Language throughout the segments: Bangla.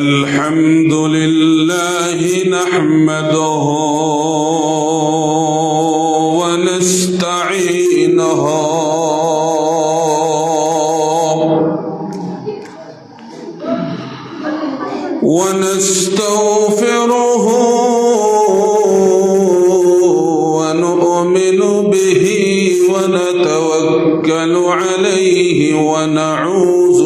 الحمد لله نحمده ونستعينه ونستغفره ونؤمن به ونتوكل عليه ونعوذ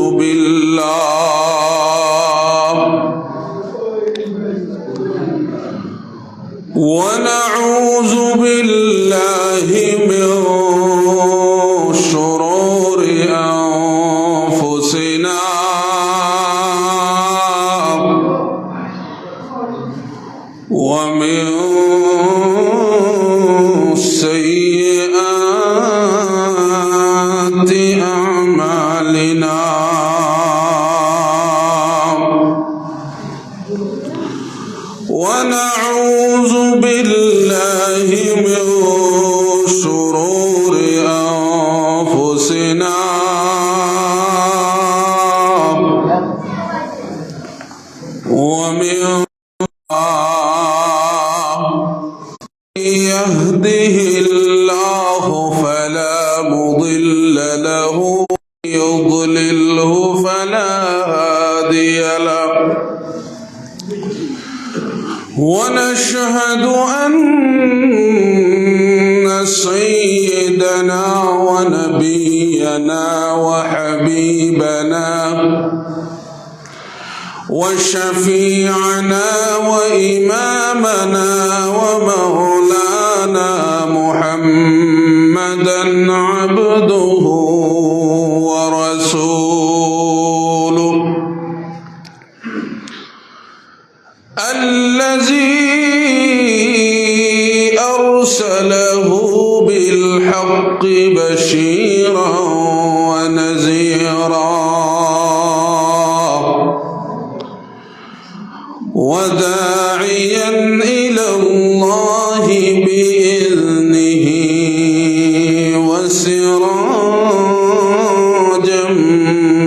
بالله من شرور أنفسنا ومن سيئات أعمالنا ونعوذ بالله من شرور أنفسنا ومن يهده الله فلا مضل له يضلله فلا هادي له ونشهد أن سيدنا ونبينا وحبيبنا وشفيعنا وإمامنا ومولانا محمدا عبده ورسوله الذي أرسله بالحق بشيرا ونذيرا وداعيا إلى الله بإذنه وسراجا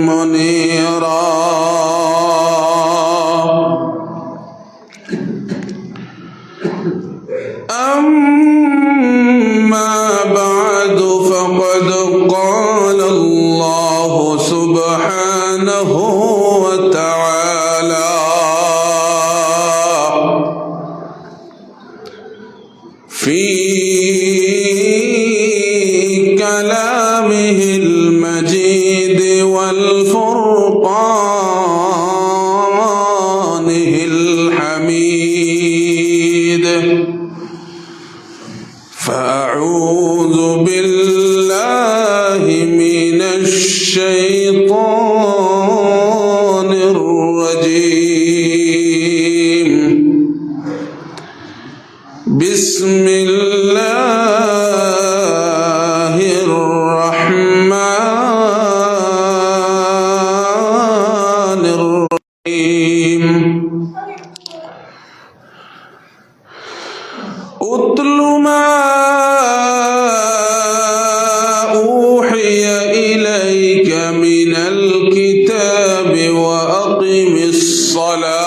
منيرا أما بعد فقد قال الله سبحانه وتعالى في كلامه المجيد والفرقانه الحميد فأعوذ بالله من الشيطان الرجيم بسم الله الرحمن الرحيم أتل ما أوحي إليك من الكتاب وأقم الصلاة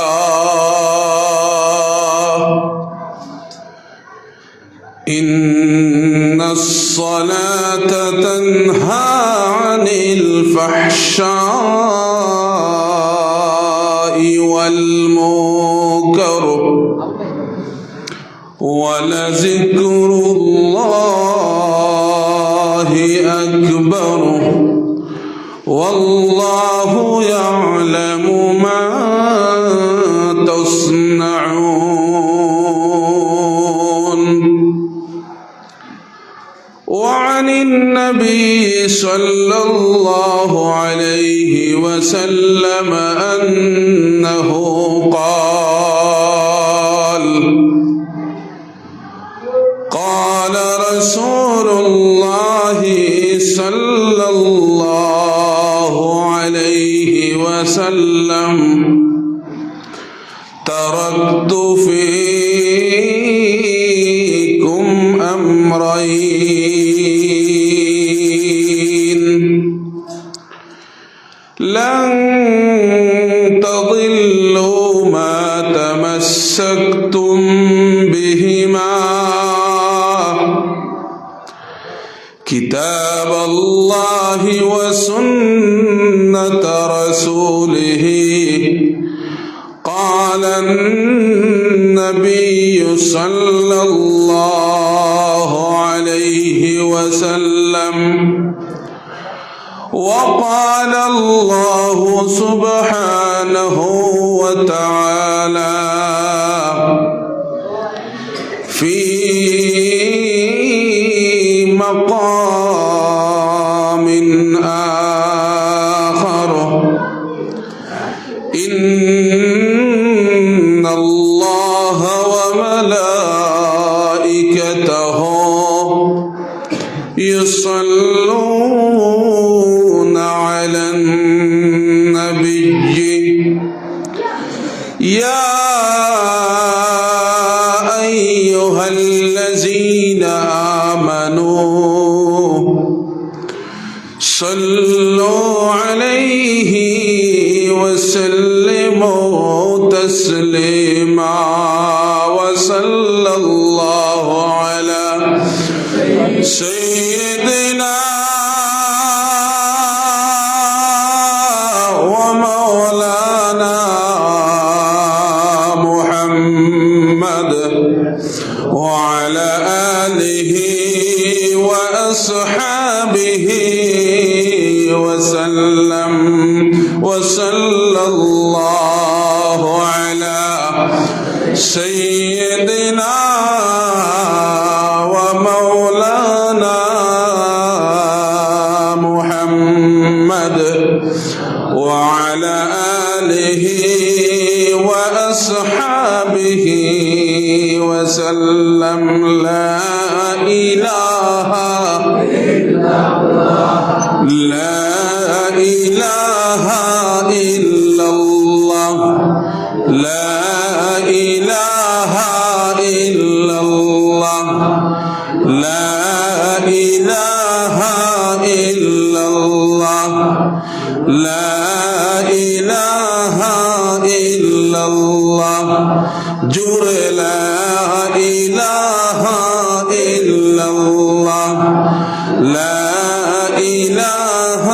إن الصلاة تنهى عن الفحشاء والمنكر ولذكر الله أكبر والله يعلم ما تصنعون. وعن النبي صلى الله عليه وسلم أنه قال رسول الله صلى الله عليه وسلم تركت فيكم أمرين لن تضلوا كتاب الله وسنة رسوله قال النبي صلى الله عليه وسلم وقال الله سبحانه وتعالى في مقام آخر إن الله وملائكته يصلون على النبي يا أيها الذين آمنوا صلوا عليه وسلموا تسليما وصلى الله على سيدنا ومولانا محمد وعلى آله وأصحابه وسلم وصلى الله على سيدنا ومولانا محمد وعلى آله وأصحابه وسلم لا إله إلا الله لا إله إلا الله لا إله إلا الله لا إله إلا الله لا إله إلا الله جور لا إله إلا الله لا إله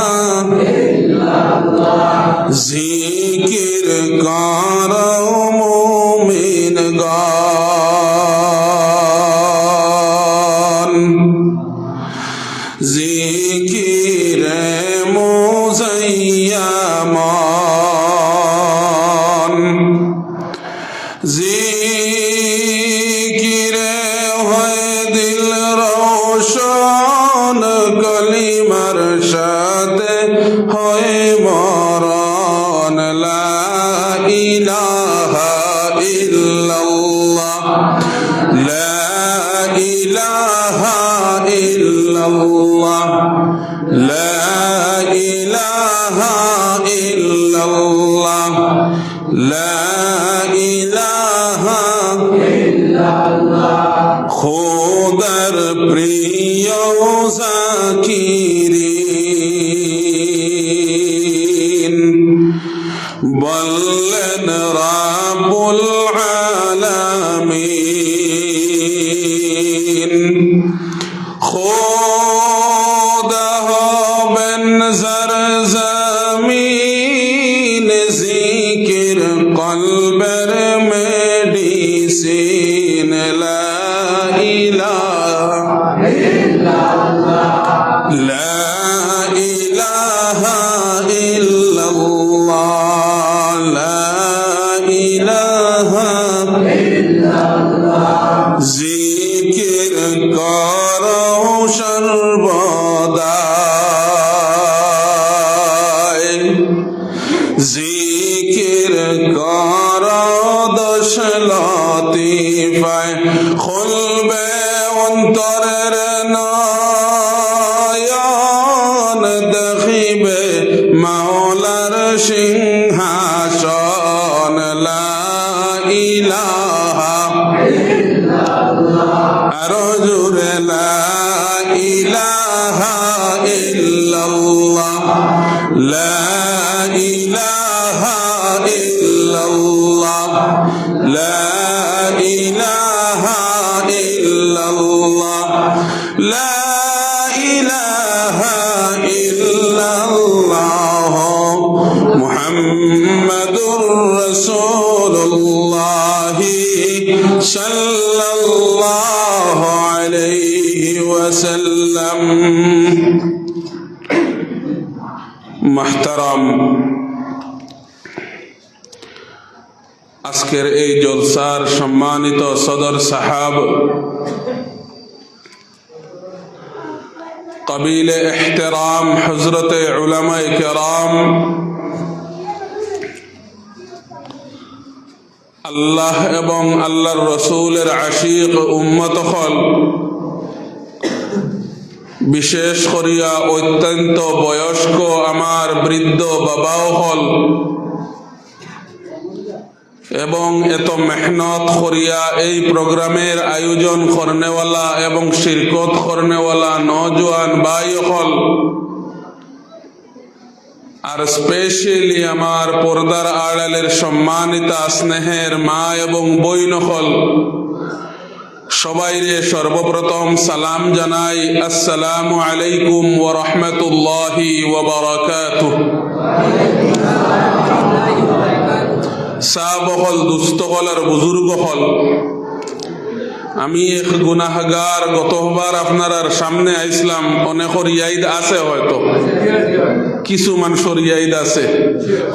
إلا الله ذكر کرو مومن گان ذکر مزیمان ذکر ہوئے دل روشن کلمر شاد ہوئے موران لا إله إلا الله لا إله إلا الله لا إله إلا الله لا إله إلا الله خودر প্রিয় জাকিরিন বললেন রাব্বুল আলামিন খোদা হবেন জরজমিন জিকির কলবের মেডিসিন লা ইলাহা ইল্লাল্লাহ লা ইলাহা ইল্লাল্লাহ জিকির করো সর্বদাই জিকির করো দশ লতিফায় খুলবে অন্তরের নয়ন দেখিবে মাওলার সিংহাসন লা ইলাহা আরো জোরে লা ইলাহা ইল্লাল্লাহ লা ইলাহা ইল্লাল্লাহ লা ইলাহা ইল্লাল্লাহ লা ইলাহা মুহাম্মাদুর রাসূলুল্লাহ সাল্লাল্লাহু আলাইহি ওয়াসাল্লাম। মুহতারাম, আজকের এই জলসার সম্মানিত সদর সাহাব, কাবিলে ইহতিরাম হযরতে উলামায়ে কেরাম, আল্লাহ এবং আল্লাহর রসুলের আশিক উম্মত হল, বিশেষ করিয়া অত্যন্ত বয়স্ক আমার বৃদ্ধ বাবাও হল, এবং এত মেহনত করিয়া এই প্রোগ্রামের আয়োজন করনেওয়ালা এবং শিরকত করনেওয়ালা নওজোয়ান ভাই হল, আর স্পেশালি আমার পর্দার আড়ালের সম্মানিতা স্নেহের মা এবং বইন হল, সবাইরে সর্বপ্রথম সালাম জানাই, আসসালামু আলাইকুম ওয়া রাহমাতুল্লাহি ওয়া বারাকাতুহু। সাহাব হল, দুস্থ হল আর বুজুর্গ হল, আমি এক গুনাহগার। গতবার আপনার সামনে আইসলাম, অনেকর ইয়াদ আছে, হয়তো কিছু মানুষের ইয়াদ আছে,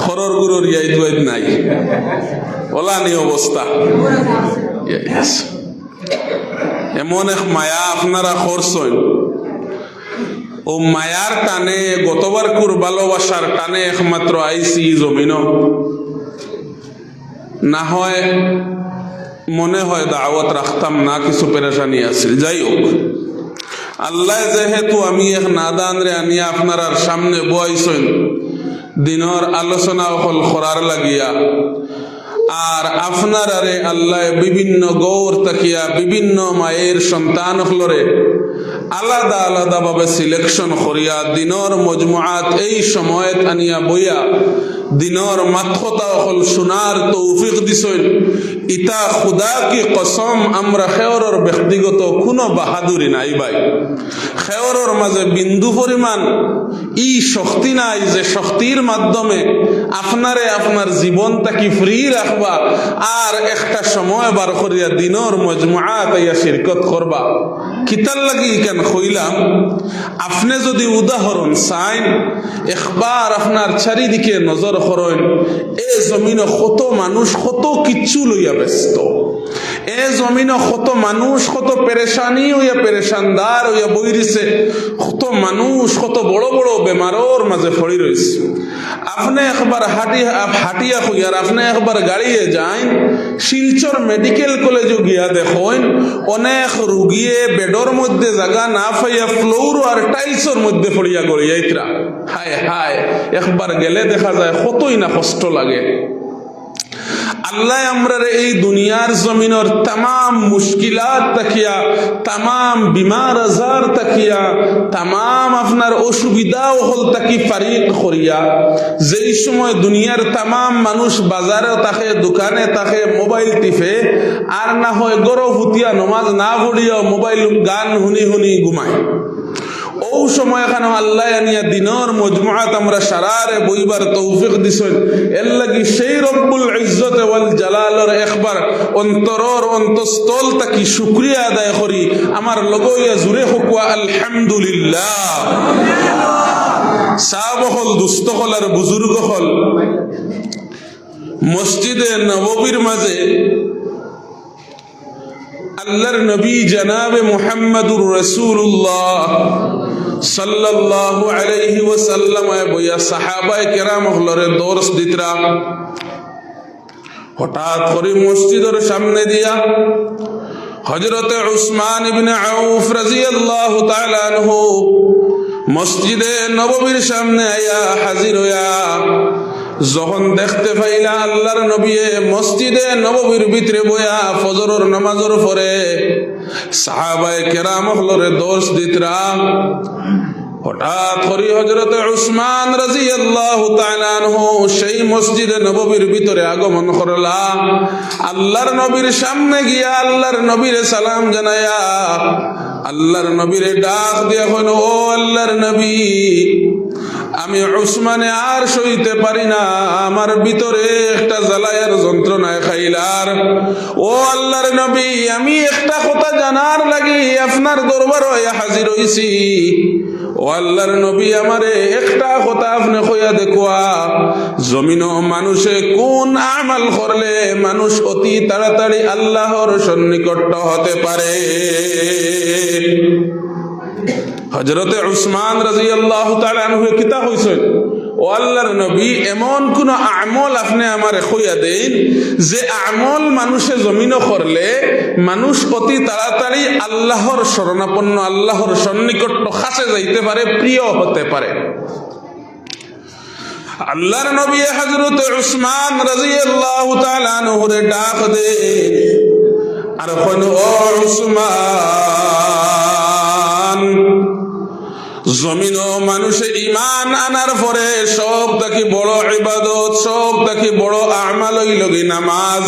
খরর গুরুর ইয়াদ ওয়াদ নাই, ওলানি অবস্থা। এমন এক মায়া আপনারা করছেন, ও মায়ার টানে, গতবার কুর ভালোবাসার টানে একমাত্র আইসি জমিন, না হয় মনে হয় দাওয়াত রাখতাম না, কিছু পেরেশানি আছে। যাই হোক, আল্লাহ যেহেতু আমি এক নাদান রে আনিয়া আপনার সামনে বইছেন দিনের আলোচনা হল করার লাগিয়া, আর আপনার আরে আল্লাহ বিভিন্ন গৌর তাকিয়া বিভিন্ন মায়ের সন্তান হলরে আলাদা আলাদা ভাবে সিলেকশন করিয়া দিনের মজমুআত এই সময়ত আনিয়া বইয়া দিনের মাথতা হল শোনার তৌফিক দিছেন। ইতা খুদা কি কসম, আমরা খেয়রর ব্যক্তিগত কোনো বাহাদুরি নাই ভাই, খেয়রর মাঝে বিন্দু পরিমাণ ই শক্তি নাই যে শক্তির মাধ্যমে আপনারে আপনার জীবনটাকে ফ্রি রাখবা আর একটা সময় বার করিয়া দিনের মজমুআত আইয়া শিরকত করবা। কিতার লাগি কেন কইলাম, আপনি যদি উদাহরণ চাইন, একবার আপনার চারিদিকে নজর করেন, এ জমিনে কত মানুষ কত কিচ্ছু লইয়া ব্যস্ত, এ জমিনে কত মানুষ কত পেরেশানি হইয়া পেরেশানদার হইয়া বই রয়েছে, কত মানুষ কত বড় বড় বেমারর মাঝে পড়ি রয়েছে। আপনি একবার হাটিয়া হইয়ার আপনি একবার গাড়িয়ে যান, শিলচর মেডিকেল কলেজে গিয়া দেখেন অনেক রুগিয়ে বেডর মধ্যে জায়গা না পাইয়া ফ্লোর আর টাইলসের মধ্যে পড়িয়া গড়িয়াইতরা। হায় হায়, একবার গেলে দেখা যায় কতই না কষ্ট লাগে। আল্লাহ আমরার এই দুনিয়ার জমিনের तमाम মুশকিলাত তাকিয়া, तमाम বিমার আজার তাকিয়া, तमाम আপনার অসুবিধা হল তাকি ফারিক করিয়া, যেই সময় দুনিয়ার तमाम মানুষ বাজারে থাকে, দোকানে থাকে, মোবাইল টিপে, আর না হয় গরো হুতিয়া নমাজ না পড়িয়া মোবাইল গান শুনি শুনি ঘুমায়, ও সময় এখানে আল্লাহ আনিয়া দিনের মজমুআত আমরা সারারে বইবার তৌফিক দিছেন। এর লাগি সেই রব্বুল ইজ্জত ওয়াল জালালের একবার অন্তরর অন্তঃস্থল তাকি শুকরিয়া আদায় করি। আমার লগইয়া জুরে হকুয়া আলহামদুলিল্লাহ। সাহাব হল, দুস্থ হল আর বুজুর্গ হল, মসজিদে নববীর মাঝে আল্লাহর নবী জনাবে মুহাম্মদুর রাসূলুল্লাহ সাল্লাল্লাহু আলাইহি ওয়াসাল্লাম বইয়া সাহাবায়ে কেরাম হলরে দরস দিতরা। হঠাৎ করে মসজিদের সামনে দিয়া হযরত উসমান ইবনে আউফ রাদিয়াল্লাহু তাআলা আনহু মসজিদে নববীর সামনে আয়া হাজির হইয়া যখন দেখতে পাইলা আল্লাহর নবী মসজিদে নববীর ভিতরে বইয়া ফজরের নামাজের পরে সাহাবায়ে কেরাম হলরে দরস দিতরা। হঠাৎ করে হযরত উসমান রাদিয়াল্লাহু তাআলা আনহু সেই মসজিদে নববীর ভিতরে আগমন করলা। আল্লাহর নবীর সামনে গিয়া আল্লাহর নবীরে সালাম জানায়া আল্লাহর নবীরে ডাক দিয়া কইল, ও আল্লাহর নবী, আমি উসমানে আর সইতে পারি না, আমার ভিতরে একটা জ্বালায়ার যন্ত্রণায় খাইলার। ও আল্লাহর নবী, আমি একটা কথা জানার লাগি আপনার দরবারে হাজির হইছি। ও আল্লাহর নবী, আমারে একটা কথা আপনি কইয়া দেখুয়া, জমিন মানুষে কোন আমাল করলে মানুষ অতি তাড়াতাড়ি আল্লাহর সন্নিকট হতে পারে? হযরতে উসমান রাদিয়াল্লাহু তাআলা আনহু কিতা কইছেন, ও আল্লাহর নবী, এমন কোন আমল আপনি আমারে কইয়া দেন যে আমল মানুষে জমিন করলে মানুষ অতি তাড়াতাড়ি আল্লাহর শরণাপন্ন, আল্লাহর সন্নিকট কাছে যাইতে পারে, প্রিয় হতে পারে। আল্লাহর নবী হযরতে উসমান রাদিয়াল্লাহু তাআলা আনহুরে ডাক দে আর কোন, ও উসমান, জমিন ও মানুষে ঈমান আনার পরে সব থেকে বড় ইবাদত, সব থেকে বড় আমাল হইল কি নামাজ।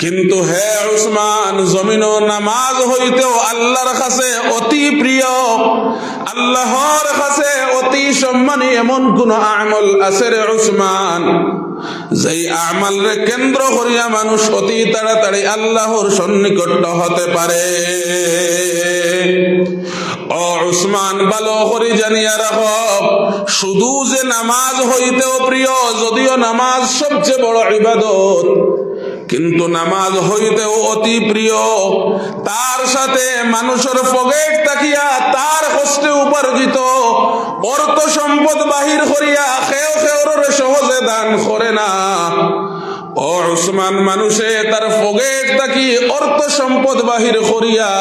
কিন্তু হে উসমান, জমিন ও নামাজ হইতেও আল্লাহর কাছে অতি প্রিয়, আল্লাহর কাছে অতি সম্মানী এমন কোন আমল আছে রে উসমান, যেই আমাল রে কেন্দ্র করিয়া মানুষ অতি তাড়াতাড়ি আল্লাহর সন্নিকট হতে পারে? ও উসমান, ভালো করে জানিয়া রাখো, শুধু যে নামাজ হইতেও প্রিয়, যদিও নামাজ সবচেয়ে বড় ইবাদত, কিন্তু নামাজ হইতেও অতি প্রিয়, তার সাথে মানুষের পকেট তাকিয়া তার কষ্টে উপার্জিত অর্থ সম্পদ বাহির করিয়া খেও খেওর সহজে দান করে না। ও উসমান, মানুষে তার পকেট তাকি অর্থ সম্পদ বাহির করিয়া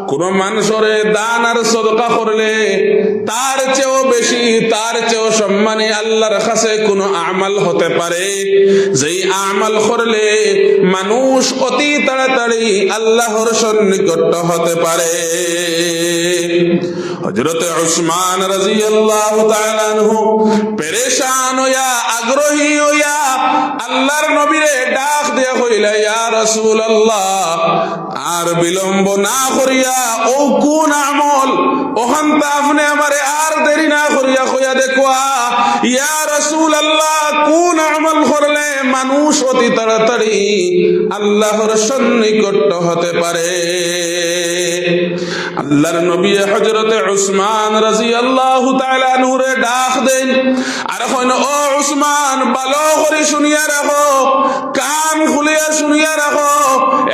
কোন মানুষরে দান আর সদকা করলে তার চেয়েও বেশি, তার চেয়েও সম্মানী আল্লাহর কাছে কোন আমাল হতে পারে, যেই আমাল করলে মানুষ অতি তাড়াতাড়ি আল্লাহর সন্নিকট হতে পারে? হযরতে উসমান রাদিয়াল্লাহু তাআলা আনহু পেরেশান হইয়া, আগ্রহী হইয়া আল্লাহর নবীরে ডাক দিয়া কইলা, ইয়া রাসূলুল্লাহ, আর বিলম্ব না করিয়া ও কোন আমল, ওখান তা আপনি আমারে আর দেরি না করিয়া কইয়া দেখুয়া, ইয়া রাসূলুল্লাহ, কোন আমল করলে মানুষ অতি তাড়াতাড়ি আল্লাহর সন্নিকট হতে পারে? আল্লাহর নবী হযরতে উসমান রাদিয়াল্লাহু তাআলা আনহুরে ডাক দেন আর কইন, ও উসমান, ভালো করে শুনিয়া রাখো, কান খুলিয়া শুনিয়া রাখো,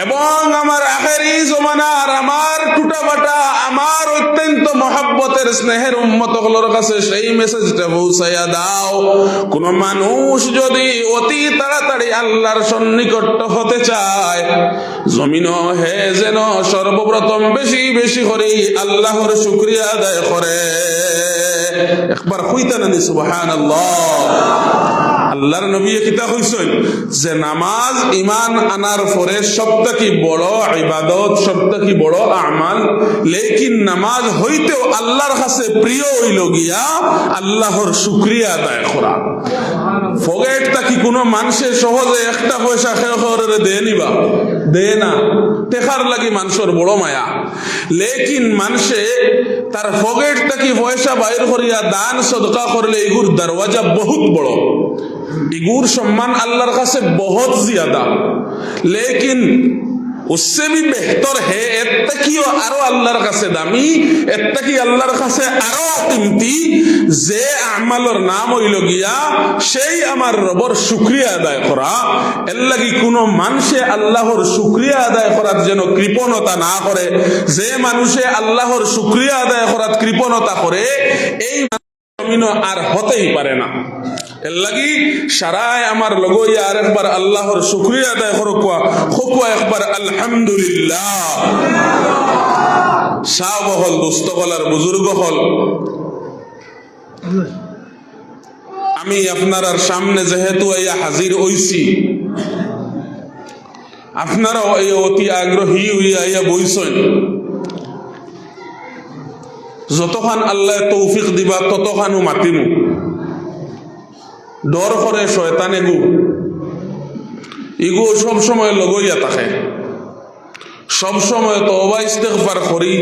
এবং আমার আখেরি জমানার আমার টুটাবাটা, আমার অত্যন্ত মহব্বতের স্নেহের উম্মতগুলোর কাছে সেই মেসেজটা পৌঁছাইয়া দাও। কোন মানুষ যদি অতি তাড়াতাড়ি আল্লাহর সন্নিকট হতে চায়, জমিন হে যেন সর্বপ্রথম বেশি বেশি করে আল্লাহর শুকরিয়া আদায় করে। একবার কইতানা নি সুবহানাল্লাহ। আল্লাহর নবী কিতা কইছেন যে নামাজ ঈমান আনার পরে সবথেকে বড় ইবাদত, সবথেকে বড় আমাল, লেকিন নামাজ হইতেও আল্লাহর কাছে প্রিয় হইল গিয়া আল্লাহর শুকরিয়া আদায় করা। ফগেটটা কি কোনো মানুষের সহজে একটা পয়সা খেয়ে খেয়ে দেয় নিবা? দেয় না, টেকার লাগি মানুষের বড় মায়া। লেকিন মানুষে তার ফগেটটা কি পয়সা বাইর করিয়া দান সদকা করলে এগুর দরওয়াজা বহুত বড়, এগুর সম্মান আল্লাহর কাছে বহুত জিয়াদা। লেকিন उससे भी बेहतर है, एत्तकियो आरो अल्लाहर काছে দামি, এত্তাকি আল্লাহর কাছে আরো কিমতি, যে আমালের নাম হইল গিয়া সেই আমার রবের শুকরিয়া আদায় করা। এর লাগি কোন মানুষে আল্লাহর শুকরিয়া আদায় করার জন্য কৃপণতা না করে। যে মানুষে আল্লাহর শুকরিয়া আদায় করার কৃপণতা করে, এই জমিন আর হতেই পারে না। এর লাগি সারায় আমার লগইয়া আর একবার আল্লাহর শুকরিয়া আদায় করকুয়া, খুকুয়া একবার আলহামদুলিল্লাহ। সাব হল, দোস্ত হল আর বুজুর্গ হল, আমি আপনার সামনে যেহেতু ইয়া হাজির হইছি, আপনারা অতি আগ্রহী হইয়া ইয়া বইছেন। যতখান আল্লাহ তৌফিক দিবা ততখানও মাতিমু। ডর করে শয়তানে গু ইগো সব সময় লগইয়া থাকে, সব সময় তওবা ইস্তেগফার করি,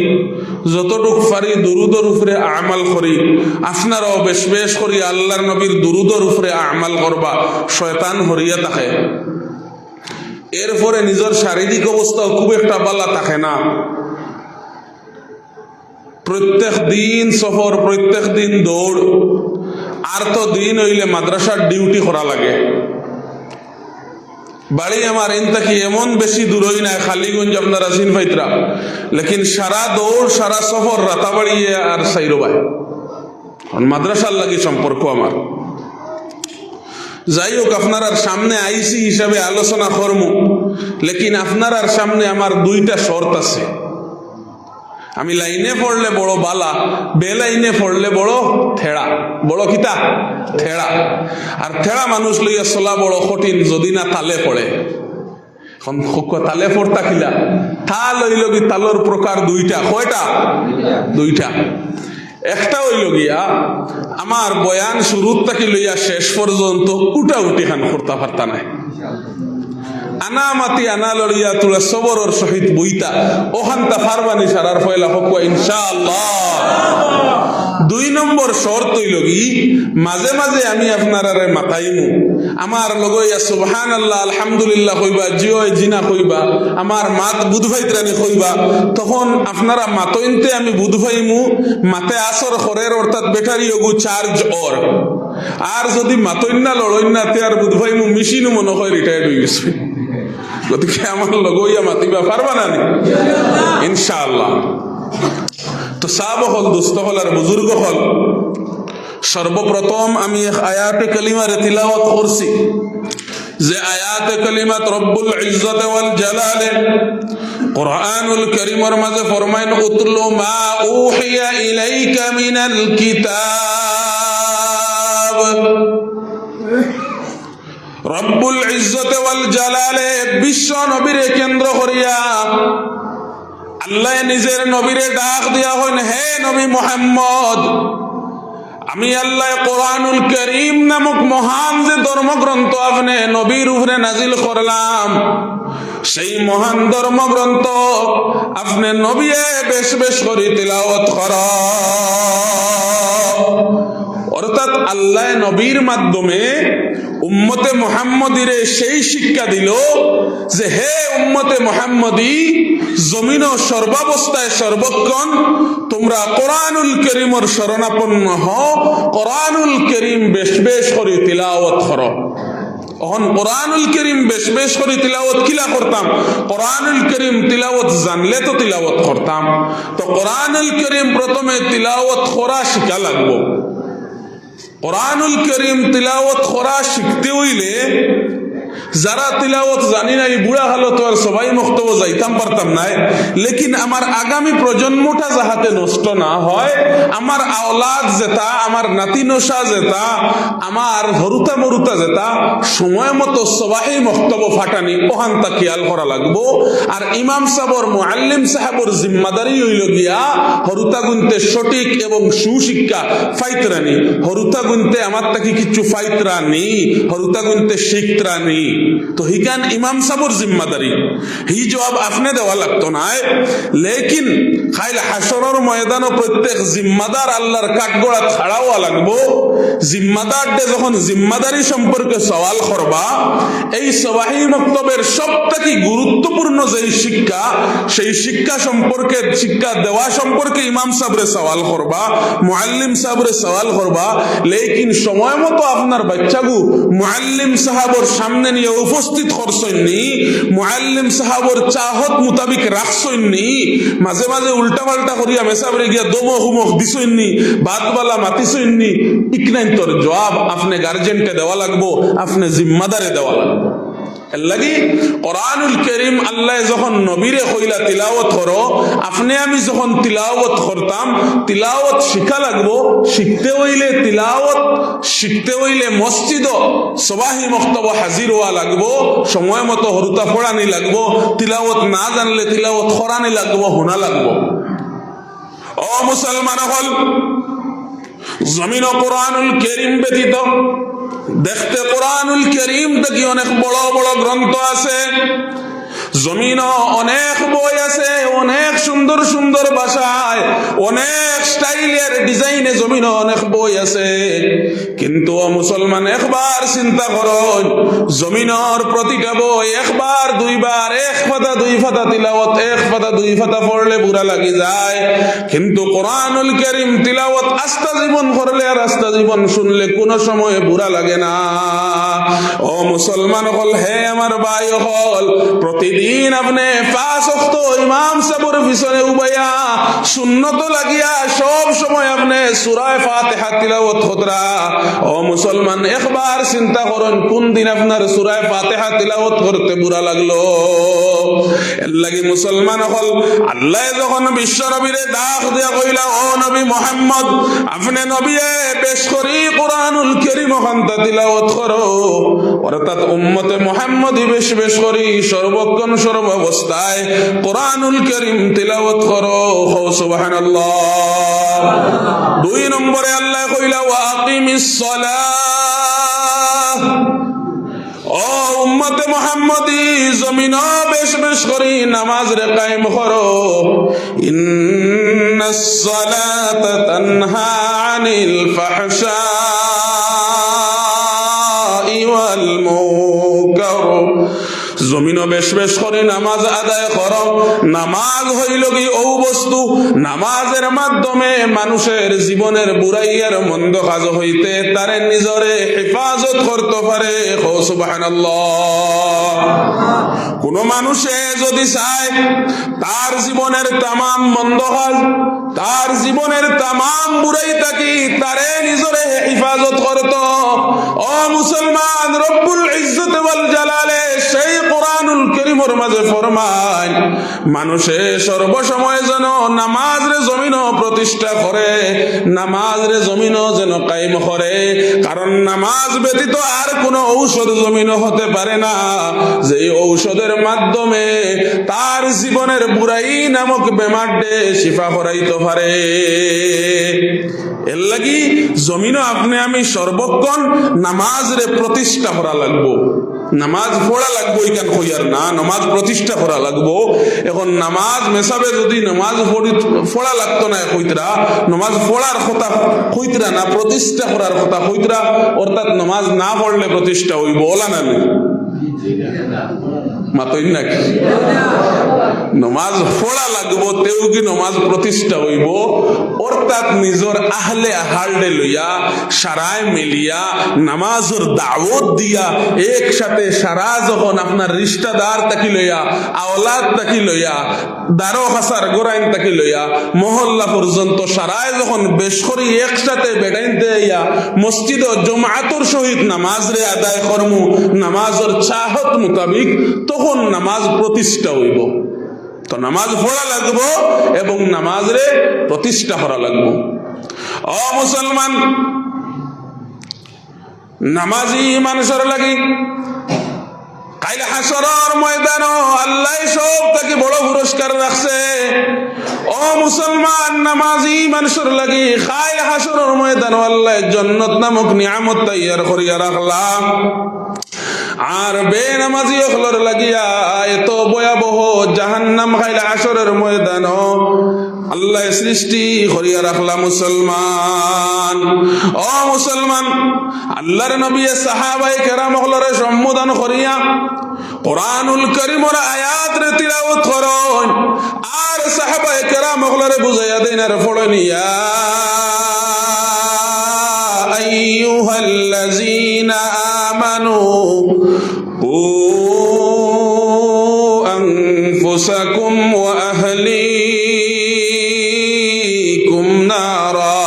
যতটুক পারি দুরুদের উপরে আমাল করি। আপনারাও বেশ বেশ করি আল্লাহর নবীর দুরুদের উপরে আমাল করবা, শয়তান হরিয়া থাকে। এরপরে নিজের শারীরিক অবস্থাও খুব একটা ভালো থাকে না। প্রত্যেক দিন সফর, প্রত্যেক দিন দৌড়, আর তো দিন হইলে মাদ্রাসার ডিউটি করা লাগে। বাড়ি আমার ইনতাকি এমন বেশি দূরই নাই, খালিগঞ্জ আপনারা চিন পাইতরা, লেকিন সারা দৌড় সারা সফর রাতাবাড়িয়ে আর সাইরবাই মাদ্রাসার লাগি সম্পর্ক আমার। যাই হোক, আপনার সামনে আইসি হিসাবে আলোচনা করমু, লেকিন আপনার সামনে আমার দুইটা শর্ত আছে। আমি লাইনে পড়লে বড় বালা, বেলাইনে পড়লে বড় থেড়া। বড় কিতা থেড়া। আর থেড়া মানুষ লইয়া চলা বড় কঠিন, যদি না তালে পড়ে। এখন তালে পড়তা কিলা তাল হইল কি, তালর প্রকার দুইটা। কয়টা? দুইটা। একটা হইল গিয়া আমার বয়ান শুরুর থেকে লইয়া শেষ পর্যন্ত উঠা উঠি খান করতে পারতা নাই। আনা মাতি আনা লড়িয়া তোলা সবরের সহিত বইতা ওখানটা ফারবানি সারার ফয়লা হোক ইনশাআল্লাহ। দুই নম্বর শর্ত হইল কি, মাঝে মাঝে আমি আপনারা মাতাইমু, আমার লগইয়া সুবহানাল্লাহ আলহামদুলিল্লাহ কইবা, জিয় জিনা কইবা, আমার মাত বুধভাইত্রানি কইবা, তখন আপনারা মাতইনতে আমি বুধভাইমু মাতে আসর খরের, অর্থাৎ ব্যাটারি ওগু চার্জ ওর। আর যদি মাতইন্না লড়ইন্না তে আর বুধভাইমু মেশিনও মনে হয় রিটায়ার্ড হয়ে গেছে। গতিকে আমার লগইয়া মাতিবা পারবা না ইনশাআল্লাহ। তো সাহাবা হল, দোস্ত হল আর বুজুর্গ হল, সর্বপ্রথম আমি এক আয়াতে কালিমারে তিলাওয়াত করছি, যে আয়াতে কালিমাত রব্বুল ইজ্জত ওয়াল জালালে কুরআনুল কারীমের মাঝে ফরমাইন উতলু মা উহিয়া ইলাইকা মিনাল কিতাব। রব্বুল ইজ্জত ওয়াল জালালে বিশ্ব নবীরে কেন্দ্র করিয়া আল্লাহ নিজের নবীরে ডাক দিয়া হইন, হে নবী মুহাম্মদ, আমি আল্লাহ কোরআনুল কারীম নামক মহান যে ধর্মগ্রন্থ আপনি নবীর উপরে নাজিল করলাম, সেই মহান ধর্মগ্রন্থ আপনি নবীয়ে বেশ বেশ করে তিলাওয়াত করা। অর্থাৎ আল্লাহ নবীর মাধ্যমে উম্মতে মুহাম্মদীরে সেই শিক্ষা দিল যে হে উম্মতে মুহাম্মদী, জমিন ও সর্বাবস্থায় সর্বক্ষণ তোমরা কোরআনুল কারীমের শরণাপন্ন হও, কোরআনুল কারীম বেশ বেশ করে তিলাওয়াত করো। এখন কোরআনুল কারীম বেশ বেশ করে তিলাওয়াত কিলা করতাম? কোরআনুল কারীম তিলাওয়াত জানলে তো তিলাওয়াত করতাম। তো কোরআনুল কারীম প্রথমে তিলাওয়াত করা শিখা লাগবো। কোরআনুল কারীম তিলাওয়াত করা শিখতে হইলে যারা তিলাওয়াত জানি নাই, বুড়া হালত আর সবাই মক্তব যাইতাম পারতাম নাই, লেকিন আমার আগামী প্রজন্মটা যাহাতে নষ্ট না হয়, আমার আওলাদ যেটা, আমার নাতি নসা যেটা, আমার হরুতা মরুতা যেটা সময় মতো সবাই মক্তব ফাটানি ওখানটা খেয়াল করা লাগবো। আর ইমাম সাহেবর মুআল্লিম সাহেবর জিম্মাদারি হইল গিয়া হরুতা গুনতে সঠিক এবং সুশিক্ষা ফাইতরানি। হরুতা গুনতে আমার তাকে কিছু ফাইতরানি, হরুতা গুনতে শিখতরানি। তো হিকান ইমাম সাহেবর জিম্মাদারি, হি জবাব আপনি দেওয়া লাগতো না, লেকিন খাইল হাসরের ময়দানে প্রত্যেক জিম্মাদার আল্লাহর কাঠগড়া খাড়া হওয়া লাগবো। জিম্মাদারদের যখন জিম্মাদারি সম্পর্কে সওয়াল করবা, এই সবাহি মক্তবের সবথেকে গুরুত্বপূর্ণ যেই শিক্ষা, সেই শিক্ষা সম্পর্কে, শিক্ষা দেওয়া সম্পর্কে ইমাম সাহেবরে সওয়াল করবা, মুআল্লিম সাহেবরে সওয়াল করবা। লেকিন সময় মতো আপনার বাচ্চাগু মুআল্লিম সাহেবর সামনে নিয়ে উপস্থিত করছইনি, মুআল্লিম সাহেবর চাহত মোতাবিক রাখছইনি, মাঝে মাঝে উল্টা পাল্টা করিয়া মেসাবরে গিয়া দমক হুমক দিছইনি, বাদবালা মাতিছইনি, ইকনাইন্তর জবাব আপনি গার্জেনকে দেওয়া লাগবো, আপনি জিম্মাদারে দেওয়া লাগবো। এর লাগি কোরআনুল কারীম আল্লাহ যখন নবীরে কইলা তিলাওয়াত করো, আপনি আমি যখন তিলাওয়াত করতাম, তিলাওয়াত শিখা লাগবো। শিখতে হইলে তিলাওয়াত শিখতে হইলে মসজিদ সবাহি মক্তব হাজির হওয়া লাগবো, সময় মতো হরুতা পড়ানি লাগবো। তিলাওয়াত না জানলে তিলাওয়াত করানি লাগবো, শোনা লাগবো। ও মুসলমান হল, জমিন কোরআনুল কারীম ব্যতীত দেখতে কোরআনুল কারীম থেকে অনেক বড় বড় গ্রন্থ আছে। জমিনও অনেক বই আছে, অনেক সুন্দর সুন্দর ভাষায়, অনেক স্টাইলের ডিজাইনে জমিনও অনেক বই আছে। কিন্তু মুসলমান একবার চিন্তা করুন, জমিনের প্রতিটা বই একবার দুইবার, এক পাতা দুই পাতা তিলাওয়াত, এক পাতা দুই পাতা পড়লে বুড়া লাগি যায়। কিন্তু কোরআনুল কারীম তিলাওয়াত আস্তা জীবন করলে আর আস্তা জীবন শুনলে কোনো সময় বুড়া লাগে না। ও মুসলমান হল, হে আমার ভাই হল, প্রতিদিন আপনি 5 ওয়াক্ত ইমাম সাহেবের পিছনে উবাইয়া সুন্নত লাগিয়া সব সময় আপনি সূরা ফাতিহা তিলাওয়াত কররা। ও মুসলমান, একবার চিন্তা করুন কোন দিন আপনার সূরা ফাতিহা তিলাওয়াত করতে বুড়া লাগলো। এর লাগি মুসলমান হল, আল্লাহ যখন বিশ্ব নবীরে ডাক দিয়া কইলা, ও নবী মুহাম্মদ, আপনি নবীয়ে বেশ করি কোরআনুল কারীম খান্তা তিলাওয়াত করো, অর্থাৎ উম্মতে মুহাম্মদী বেশ বেশ করি সর্বক্ষণ সর্বাবস্থায় কোরআনুল কারীম তিলাওয়াত করো। সুবহানাল্লাহ। 2 নম্বরে আল্লাহ কইলা, ওয়া আকিমিস সালাহ। ও উম্মতে মুহাম্মদী, জমিন বেশ বেশ করি নামাজ রে কায়েম করো। ইন্নাস সালাতা তানহা আনিল ফাহশাই ওয়াল মুনকার। জমিনও বেশ বেশ করে নামাজ আদায় করো। নামাজ হইল কি ও বস্তু, নামাজের মাধ্যমে মানুষের জীবনের বুড়াইয়ার মন্দ কাজ হইতে তারে নিজরে হেফাজত করতে পারে। সুবহানাল্লাহ। কোন মানুষে যদি চায় তার জীবনের তামাম মন্দ কাজ, তার জীবনের তামাম বুড়াই থাকি তারে নিজরে হেফাজত করত, ও মুসলমান, রব্বুল ইজ্জত ওয়াল জালালে সেই কোরআনুল কারীমের মাঝে ফরমায়, মানুষে সর্বসময় যেন নামাজ রে জমিনও প্রতিষ্ঠা করে, নামাজ রে জমিনও যেন কায়েম করে। কারণ নামাজ ব্যতীত আর কোনো ঔষধ জমিনও হতে পারে না, যে ঔষধের মাধ্যমে তার জীবনের বুড়াই নামক বেমারডে শিফা করাইতে পারে। এর লাগি জমিনও আপনি আমি সর্বক্ষণ নামাজ রে প্রতিষ্ঠা করা লাগবো, নামাজ পড়া লাগবো। এখান কইয়ার না, নামাজ প্রতিষ্ঠা করা লাগবো। এখন নামাজ মেসাবে যদি নামাজ পড়া লাগতো না কইতরা, নামাজ পড়ার কথা কইতরা না, প্রতিষ্ঠা করার কথা কইতরা। অর্থাৎ নামাজ না পড়লে প্রতিষ্ঠা হইব, ওলা না মাতই নাকি? নমাজ পড়া লাগবো তেও কি নমাজ প্রতিষ্ঠা হইব। অর্থাৎ নিজর আহলে হালডে লইয়া সারায় মিলিয়া নামাজের দাওয়াত দিয়া একসাথে সারা যখন আপনার রিশতাদার তাকি লইয়া, আওলাদ তাকি লইয়া, দারো হাসার গোরাইন তাকি লইয়া, মহল্লা পর্যন্ত সারায় যখন বেশ করি একসাথে বেড়াইন দেয়া মসজিদ ও জমাআতর সহিত নামাজ রে আদায় করমু নামাজের চাহত মোতাবিক, তখন নামাজ প্রতিষ্ঠা হইব। তো নামাজ পড়া লাগবো এবং নামাজ রে প্রতিষ্ঠা করা লাগবো। ও মুসলমান, নামাজি মানুষের লাগি কাইলে হাসরের ময়দান আল্লাহ সব থেকে বড় পুরস্কার রাখছে। ও মুসলমান, নামাজি মানুষের লাগি কাইলে হাসরের ময়দান আল্লাহ জান্নাত নামক নিয়ামত তৈয়ার করিয়া রাখলাম। আর বেনামাজি হলর লাগিয়া এত ভয়াবহ জাহান্নাম খাইলে হাসরের ময়দান আল্লাহ সৃষ্টি করিয়া রাখলা। মুসলমান, ও মুসলমান, আল্লাহর নবী সাহাবায়ে কেরাম হলরে সম্বোধন করিয়া কোরআনুল কারীমের আয়াত রে তিলাওয়াত করন আর সাহাবায়ে কেরাম হলরে বুঝাইয়া দেন আর পড়নিয়া আইয়ুহাল্লাযীনা আমানু أنفسكم وأهليكم نارا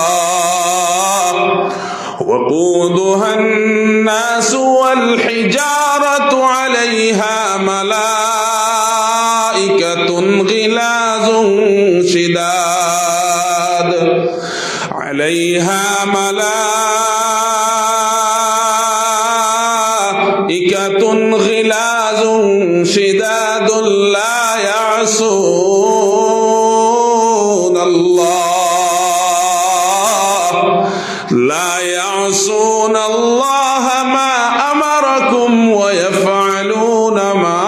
وقودها الناس والحجارة عليها ملائكة غلاظ شداد عليها ملائكة غلاظ شداد لا يعصون الله ما أمركم ويفعلون ما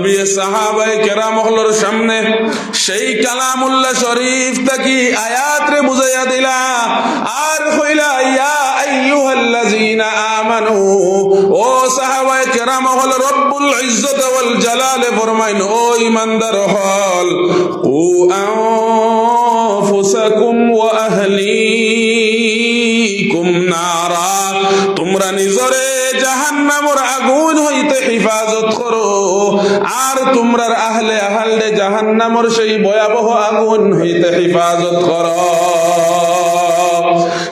নবী সাহাবায়ে কেরাম হলর সামনে সেই কালামুল্লাহ শরীফ তাকি আয়াত রে বুঝাইয়া দিলা আর কইলা ইয়া আইয়ুহাল্লাযীনা আমানু ও সাহাবায়ে কেরাম হল রব্বুল ইজ্জত ওয়াল জালালে ফরমাইন ও ঈমানদার হল কু আনফুসাকুম ওয়া আহলিকুম নারা তোমরা নিজরে জাহান্নামের আগুন হইতে হিফাজত করো আর তোমরার আহলে আহলে জাহান্নামের সেই ভয়াবহ আগুন হইতে হিফাজত করো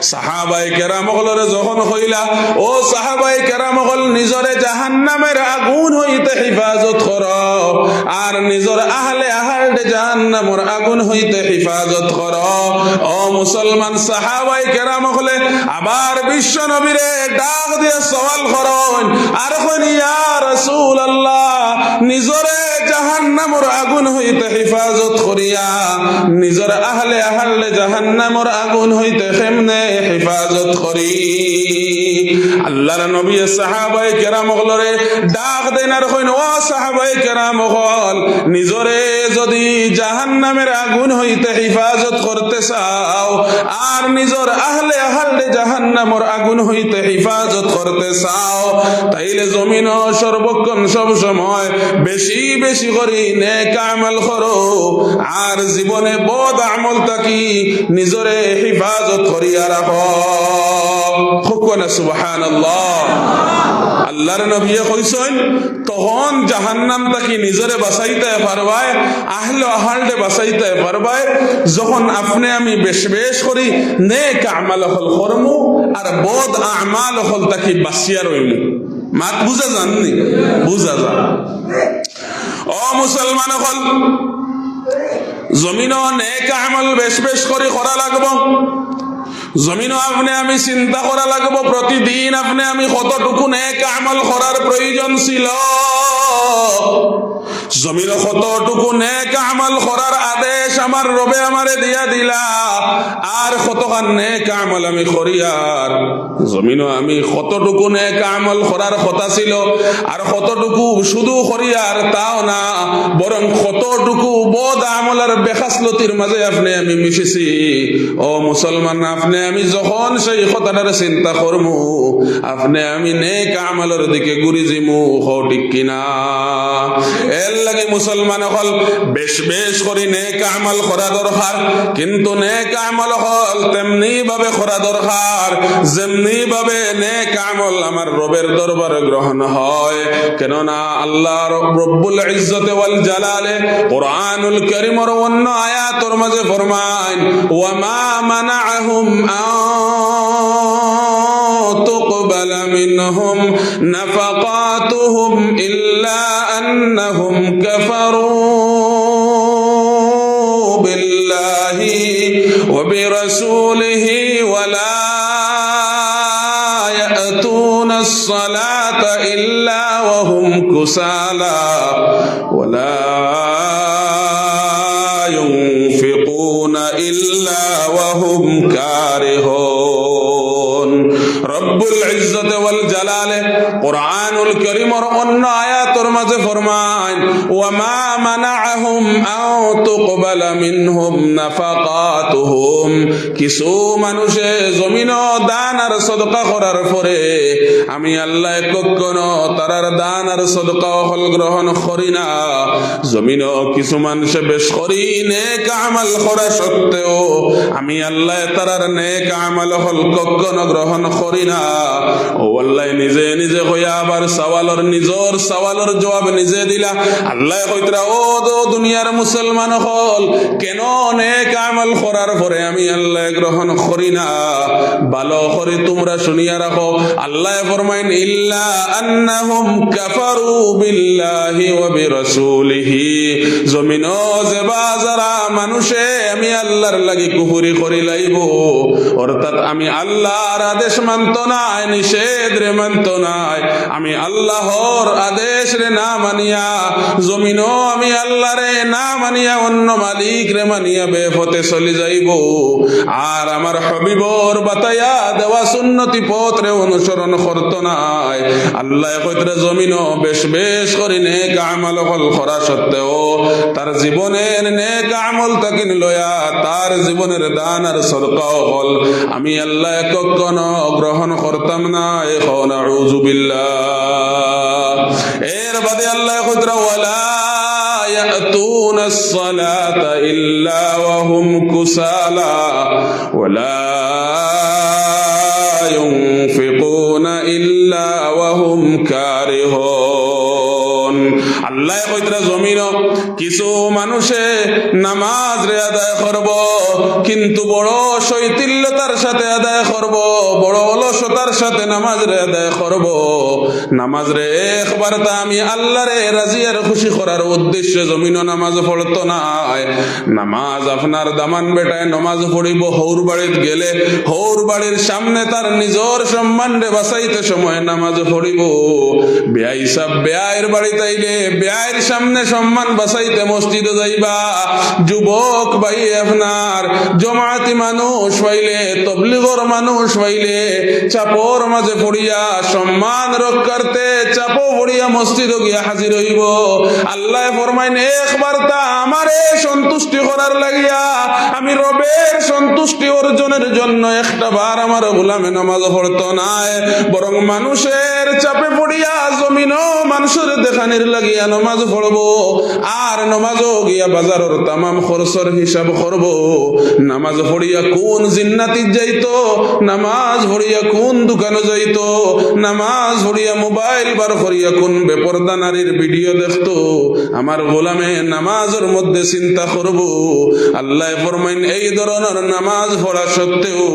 সাহাবায়ে কেরাম হলরে যখন হইলা ও সাহাবায়ে কেরাম হল নিজরে জাহান্নামের আগুন হইতে হিফাজত করো আর নিজর আহলে আহলে জাহান্নামের আগুন হইতে হিফাজত করো ও মুসলমান সাহাবায়ে কেরাম হলে আবার বিশ্ব নবীরে ডাক দিয়ে সওয়াল করেন আর কোন ইয়া রাসূলুল্লাহ নিজরে জাহান্নামের আগুন হইতে হিফাজত করিয়া নিজর আহলে আহলে জাহান্নামের আগুন হইতে কেমনে হিফাজত করি আল্লাহর নবী সাহাবায়ে কেরাম হলরে ডাক দেন আর কইন ও সাহাবায়ে কেরাম হল নিজরে যদি জাহান্নামের আগুন হইতে হিফাজত করতে চাও আর নিজর আহলে আহলে জাহান্নামের আগুন হইতে হিফাজত করতে চাও তাইলে জমিন সর্বক্ষণ সব সময় বেশি বেশি করে নেক আমল করো আর জীবনে বদ আমল থাকি নিজরে হিফাজত করিয়া রাখো খুকুনা সুবহানাল্লাহ আল্লাহর নবী কইছেন তখন জাহান্নাম থাকি নিজরে বাঁচাইতে পারবায় আহলে আহলে বাঁচাইতে পারবায় যখন আপনি আমি বেশ বেশ করি নেক আমল হল করমু আর বদ আমাল হল থাকি বাঁচিয়া রইমু মাত বুঝা জাননি বুঝা যান ও মুসলমান হল জমিন নেক আমল বেশ বেশ করে করা লাগবো জমিন আপনি আমি চিন্তা করা লাগবো প্রতিদিন আপনি আমি কতটুকু নেক আমল করার প্রয়োজন ছিল জমিন কতটুকু নেক আমল করার আদেশ আমার রবে আমারে দিয়া দিলা আর কতখান নেক আমল আমি করি আর জমিন আমি কতটুকু নেক আমল করার কথা ছিল আর কতটুকু শুধু করি আর তাও না বরং কতটুকু বদ আমল আর বেখাসলতির মাঝে আপনি আমি মিশেছি ও মুসলমান আপনি আমি যখন সেই কথাটার চিন্তা করমু আপনি আমি নেক আমলের দিকে ঘুরি জিমু ঠিক কিনা এর লাগে মুসলমান হল বেশ বেশ করে নেক আমল করা দরকার কিন্তু নেক আমল হল তেমনি ভাবে করা দরকার যেমনি ভাবে নেক আমল আমার রবের দরবারে গ্রহণ হয় কেননা আল্লাহ রব্বুল ইজ্জত ওয়াল জালালে কুরআনুল কারীমের অন্য আয়াতের মাঝে ফরমায় ওয়া মা মানাআহুম تقبل منهم نفقاتهم إلا أنهم كفروا بالله وبرسوله ولا يأتون الصلاة إلا وهم كسالى ولا ينفقون إلا وهم كارهون রব্বুল ইজ্জত ওয়াল জালালে কুরআনুল কারীমের অন্য আয়াতের মাঝে ফরমায় ওয়া মা মানাআহুম আন তুকবালা মিনহুম নাফাকাতুহুম কিছু মানুষে জমিন দান আর সদকা করার পরে আমি আল্লাহ কখনো তারার দান আর সদকা হল গ্রহণ করি না জমিন কিছু মানুষে বেশ করি নেক আমল করা সত্ত্বেও আমি আল্লাহ তারার নেক আমল হল কখনো গ্রহণ করি না ও আল্লাহ নিজে নিজে কইয়া আবার সওয়ালের নিজর সওয়ালের জবাব নিজে দিলা আল্লাহ কইতরা ও দুনিয়ার মুসলমান হল কেন নেক আমল করার পরে আমি আল্লাহ গ্রহণ করি না ভালো করে তোমরা শুনিয়া রাখো আল্লাহ ফরমাইন ইল্লা আন্নাহুম কাফারু বিল্লাহি ওয়া বিরাসূলিহি জমিন জেবা যারা মানুষে আমি আল্লাহর লাগি কুফরি করি লাইব অর্থাৎ আমি আল্লাহর আদেশ মানত নাই নিষেধ রে মানত নাই আমি আল্লাহর আদেশ রে না মানিয়া, জমিনও আমি আল্লাহ রে না মানিয়া অন্য মালিক রে মানিয়া বেপথে চলি যাইব। আর আমার হবিবর বাতায়া দেওয়া সুন্নতি পথ রে অনুসরণ করত নাই। আল্লাহ কইতরে জমিনও বেশ বেশ করি নেক আমল হল করা সত্ত্বেও তার জীবনের নেক আমল তাকিন লয়া তার জীবনের দান আর সদকাও হল আমি আল্লাহ কখনো গ্রহণ করতাম না। এখন আউযু বিল্লাহ। এর বাদে আল্লাহ কইতরা ওয়ালা ইয়াতুনাস সালাতা ইল্লা ওয়া হুম কুসালা ওয়ালা ইউনফিকুনা ইল্লা ওয়া হুম কারিহুন। আল্লাহ কইতরা জমিন কিছু মানুষে নামাজ রে আদায় করব কিন্তু বড় শৈথিল্যতার সাথে আদায় করব, বড় অলসতার সাথে নামাজ রে আদায় করব। নামাজ রে একবার তা আমি আল্লাহ রে রাজি আর খুশি করার উদ্দেশ্যে জমিন নামাজ পড়তো না। নামাজ আপনার দামান বেটায় নামাজ পড়িব, হৌর বাড়িত গেলে হৌর বাড়ির সামনে তার নিজের সম্মান রে বাঁচাইতে সময় নামাজ পড়িব। বেয়াই সাহেব বেয়াইয়ের বাড়িতে আইলে বেয়াইয়ের সামনে সম্মান বাঁচাইতে মসজিদে যাইবা। যুবক ভাই আপনার জমাতি মানুষ পাইলে তবলিগর মানুষ পাইলে চাপর মাঝে পড়িয়া সম্মান রক্ষার্থে চাপো পড়িয়া মসজিদে গিয়া হাজির হইব। আল্লাহ ফরমাইন একবার তা আমারে সন্তুষ্টি করার লাগিয়া আমি রবের সন্তুষ্টি অর্জনের জন্য একটা বার আমার গোলামে নামাজ পড়তো নাই, বরং মানুষের চাপে পড়িয়া জমিনও মানুষের দেখানির লাগিয়া নামাজ পড়বো। আর নামাজও গিয়া বাজারের তামাম খরচর হিসাব করব। নামাজ পড়িয়া কোন জিন্নাতি যাইতো, নামাজ পড়িয়া কোন দোকানে যাইতো, নামাজ পড়িয়া মোবাইল বার করিয়া কোন বেপরদা নারীর ভিডিও দেখতো, আমার গোলামে নামাজের মধ্যে চিন্তা করব। আল্লাহ ফরমাইন এই ধরনের নামাজ পড়া সত্ত্বেও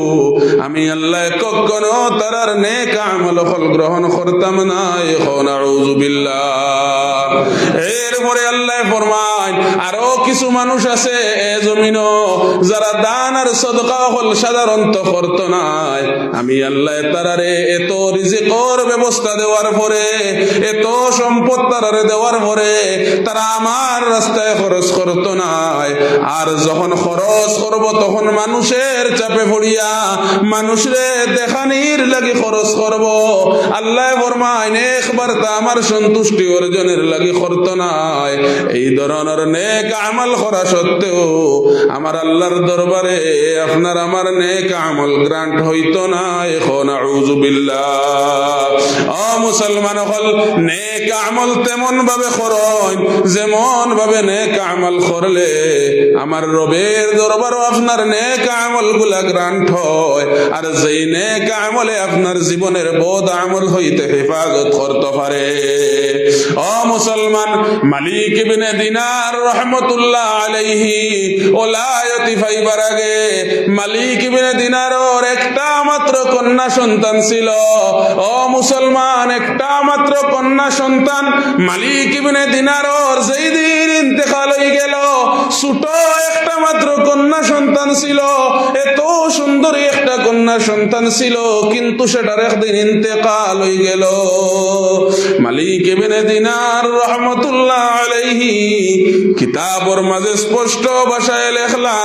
আমি আল্লাহ কখনো তার নেক আমল গ্রহণ করতাম না। এখন আউযু বিল্লাহ। এরপরে আল্লাহ ফরমাইন আরো কিছু মানুষ আছে এ জমিন যারা দান আর সদকা হল সাধারণত করত নাই। আমি আল্লাহ তারারে এত রিজিকর ব্যবস্থা দেওয়ার পরে এত সম্পদ তারারে দেওয়ার পরে তারা আমার রাস্তায় খরচ করত নাই। আর যখন খরচ করব তখন মানুষের চাপে পড়িয়া মানুষরে দেখানির লাগি খরচ করব। আল্লাহ ফরমাইন একবার তা আমার সন্তুষ্টি অর্জনের লাগি করত নাই। এই ধরনের নেক আমল করা সত্ত্বেও আমার আল্লাহর দরবারে আপনার আমার নেক আমল গ্রান্ট হইতো না। এখন আউযু বিল্লাহ। ও মুসলমান হল নেক আমল তেমন ভাবে করুন যেমন ভাবে নেক আমল করলে আমার রবের দরবারও আপনার নেক আমল গুলা গ্রান্ট হয়। আর যেই নেক আমলে আপনার জীবনের বদ আমল হইতে হেফাজত করতে পারে। ও মুসলমান, মালিক ইবনে দিনার রহমতুল্লাহ আলাইহি ওলায়তি ফাইবার আগে মালিক ইবনে দিনারর একটা মাত্র কন্যা সন্তান ছিল। ও মুসলমান, একটা মাত্র কন্যা সন্তান মালিক ইবনে দিনারর যেই দিন ইন্তেকাল হয়ে গেল, ছোট একটা মাত্র কন্যা সন্তান ছিল, এত সুন্দরী একটা কন্যা সন্তান ছিল, কিন্তু সেটার একদিন ইন্তেকাল হয়ে গেল। মালিক ইবনে দিনার রহমতুল্লাহ আলাইহি কিতাবর মাঝে স্পষ্ট ভাষায় লেখলা,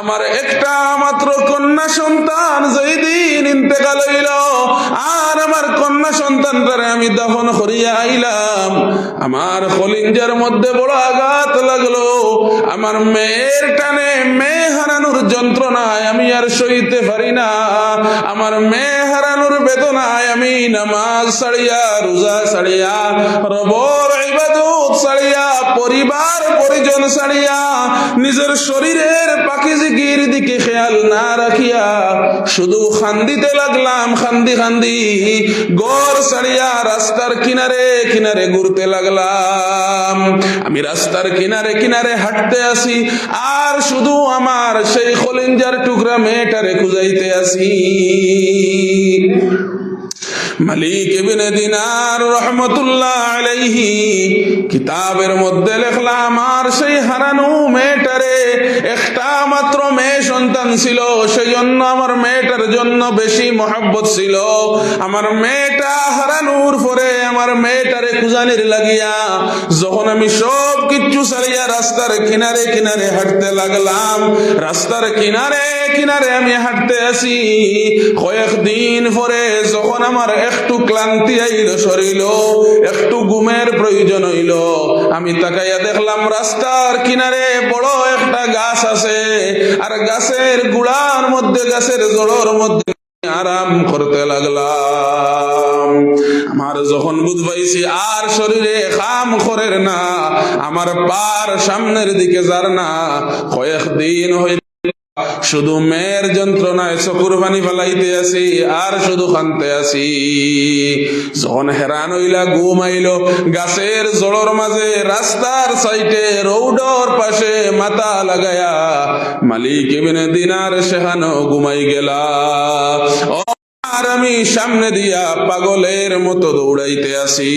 আমার একটা মাত্র কন্যা সন্তান যেই দিন ইন্তেকাল হইল আর আমার কন্যা সন্তানটারে আমি দাফন করিয়া আইলাম, আমার কলিজার মধ্যে বড় আঘাত লাগলো। আমার মেয়ের টানে মেয়ে হারানোর যন্ত্রণায় আমি আর সইতে পারি না। আমার মেয়ে হারানোর বেদনায় আমি নামাজ ছাড়িয়া, রোজা ছাড়িয়া, রবের ইবাদত ছাড়িয়া, পরিবার পরিজন ছাড়িয়া, নিজের শরীরের পাকিজিগির দিকে খেয়াল না রাখিয়া শুধু খান্দিতে লাগলাম। খান্দি খান্দি ঘর ছাড়িয়া রাস্তার কিনারে কিনারে ঘুরতে লাগলাম। আমি রাস্তার কিনারে কিনারে হাঁটতে আসি আর শুধু আমার সেই কলিজার টুকরা মেয়েটারে খুঁজাইতে আসি। মালিক ইবনে দিনার রহমতুল্লাহ আলাইহি কিতাবের মধ্যে লেখলা, আমার সেই হারানো মেয়েটারে, একটা মাত্র মেয়ে সন্তান ছিল, সেই জন্য আমার মেয়েটার জন্য বেশি মহব্বত ছিল। আমার মেয়েটা হারানোর পরে আমার মেয়েটারে খুঁজানির লাগিয়া যখন আমি সব কিছু ছাড়িয়া রাস্তার কিনারে কিনারে হাঁটতে লাগলাম, রাস্তার কিনারে কিনারে আমি হাঁটতে আসি, কয়েকদিন পরে যখন আমার একটু ক্লান্তি আইল শরীর, একটু ঘুমের প্রয়োজন হইল, আমি তাকাইয়া দেখলাম রাস্তার কিনারে বড় একটা গাছ আছে, আর গাছের গুড়ার মধ্যে, গাছের জড়োর মধ্যে আরাম করতে লাগলাম। আমার যখন বুঝ পাইছি আর শরীরে কাম করে না, আমার পার সামনের দিকে যার না, কয়েকদিন হইল শুধু মেয়ের যন্ত্রণায় চকুর পানি ফেলাইতে আসি আর শুধু কানতে আসি। যখন হেরান হইলা ঘুম আইল, গাছের জড়োর মাঝে রাস্তার সাইডে রৌডর পাশে মাথা লাগায়া মালিক ইবনে দিনার সেখানো ঘুমাই গেলা। আর আমি সামনে দিয়া পাগলের মতো দৌড়াইতে আসি।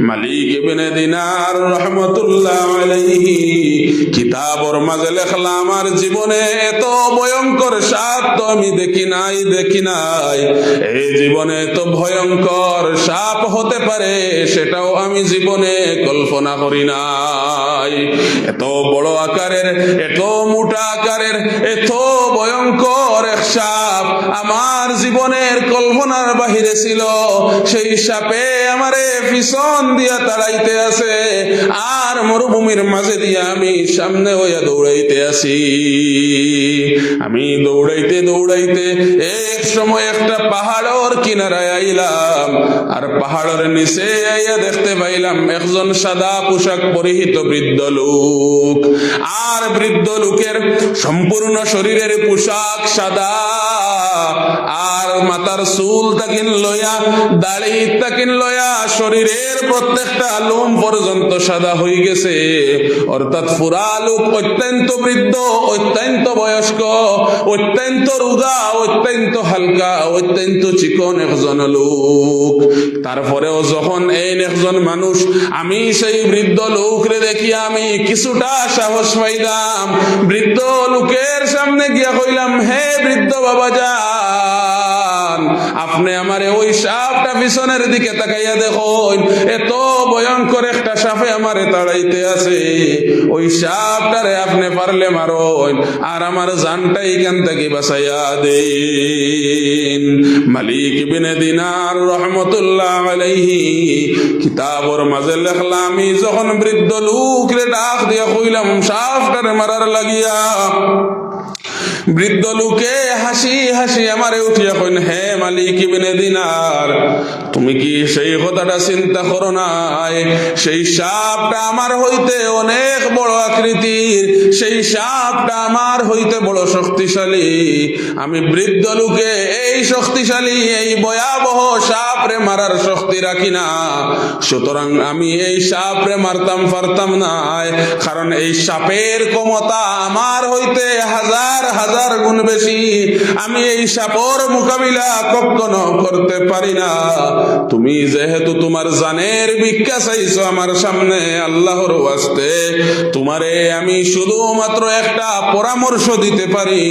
মালিক ইবনে দিনার রহমতুল্লাহ আলাইহি কিতাবর মাঝে লেখলা, আমার জীবনে এত ভয়ঙ্কর সাপ তো আমি দেখি নাই। এই জীবনে তো ভয়ঙ্কর সাপ হতে পারে সেটাও আমি জীবনে কল্পনা করি নাই। এত বড় আকারের, এত মোটা আকারের, এত ভয়ঙ্কর এক সাপ আমার জীবনের কল্পনার বাহিরে ছিল। সেই সাপে আমারে পিছন দিয়া তাড়াইতে আছে, আর মরুভূমির মাঝে দিয়া আমি সামনে হইয়া দৌড়াইতে আসি। আমি দৌড়াইতে দৌড়াইতে এক সময় একটা পাহাড়ের কিনারায় আইলাম, আর পাহাড়ের নিচে আইয়া দেখতে পাইলাম একজন সাদা পোশাক পরিহিত বৃদ্ধ লোক। আর বৃদ্ধ লোকের সম্পূর্ণ শরীরের পোশাক সাদা, আর মাথার চুল তাকিন লইয়া, দাড়ি তাকিন লইয়া শরীরের প্রত্যেকটা লোম পর্যন্ত সাদা হয়ে গেছে। অর্থাৎ পুরা লোক অত্যন্ত বৃদ্ধ, অত্যন্ত বয়স্ক, অত্যন্ত রোগা, অত্যন্ত হালকা, অত্যন্ত চিকন একজন লোক। তারপরেও যখন এই একজন মানুষ, আমি সেই বৃদ্ধ লোকরে দেখিয়া আমি কিছুটা সাহস পাইলাম। বৃদ্ধ লোকের সামনে গিয়া কইলাম, হে বৃদ্ধ বাবা যান, আপনি আমারে ওই সাপটা পিছনের দিকে তাকাইয়া দেখুন, এত ভয়ঙ্কর একটা সাপে আমারে তাড়াইতে আছে। ওই সাপটারে আপনি পারলে মারুন, আর আমার জানটা এখান থেকে বাঁচাইয়া দেন। মালিক ইবনে দিনার রহমতুল্লাহ আলাইহি কিতাবর মাঝে লেখলা, আমি যখন বৃদ্ধ লোকরে ডাক দিয়া কইলাম সাপটারে মারার লাগিয়া, বৃদ্ধ লোকে হাসি হাসি আমারে উঠিয়া কইন, হে মালিক ইবনে দিনার, তুমি কি সেই কথাটা চিন্তা করো নাই? সেই সাপটা আমার হইতে অনেক বড় আকৃতির, সেই সাপটা আমার হইতে বড় শক্তিশালী। আমি বৃদ্ধ লোকে এই শক্তিশালী, এই ভয়াবহ সাপরে মারার শক্তি রাখি না, সুতরাং আমি এই সাপরে মারতাম পারতাম না, কারণ এই সাপের ক্ষমতা আমার হইতে হাজার হাজার গুণ বেশি। আমি এই সাপর মোকাবিলা কখনো করতে পারি না। তুমি যেহেতু তোমার জানের ভিক্ষা চাইছো আমার সামনে, আল্লাহর ওয়াস্তে তোমারে আমি শুধুমাত্র একটা পরামর্শ দিতে পারি,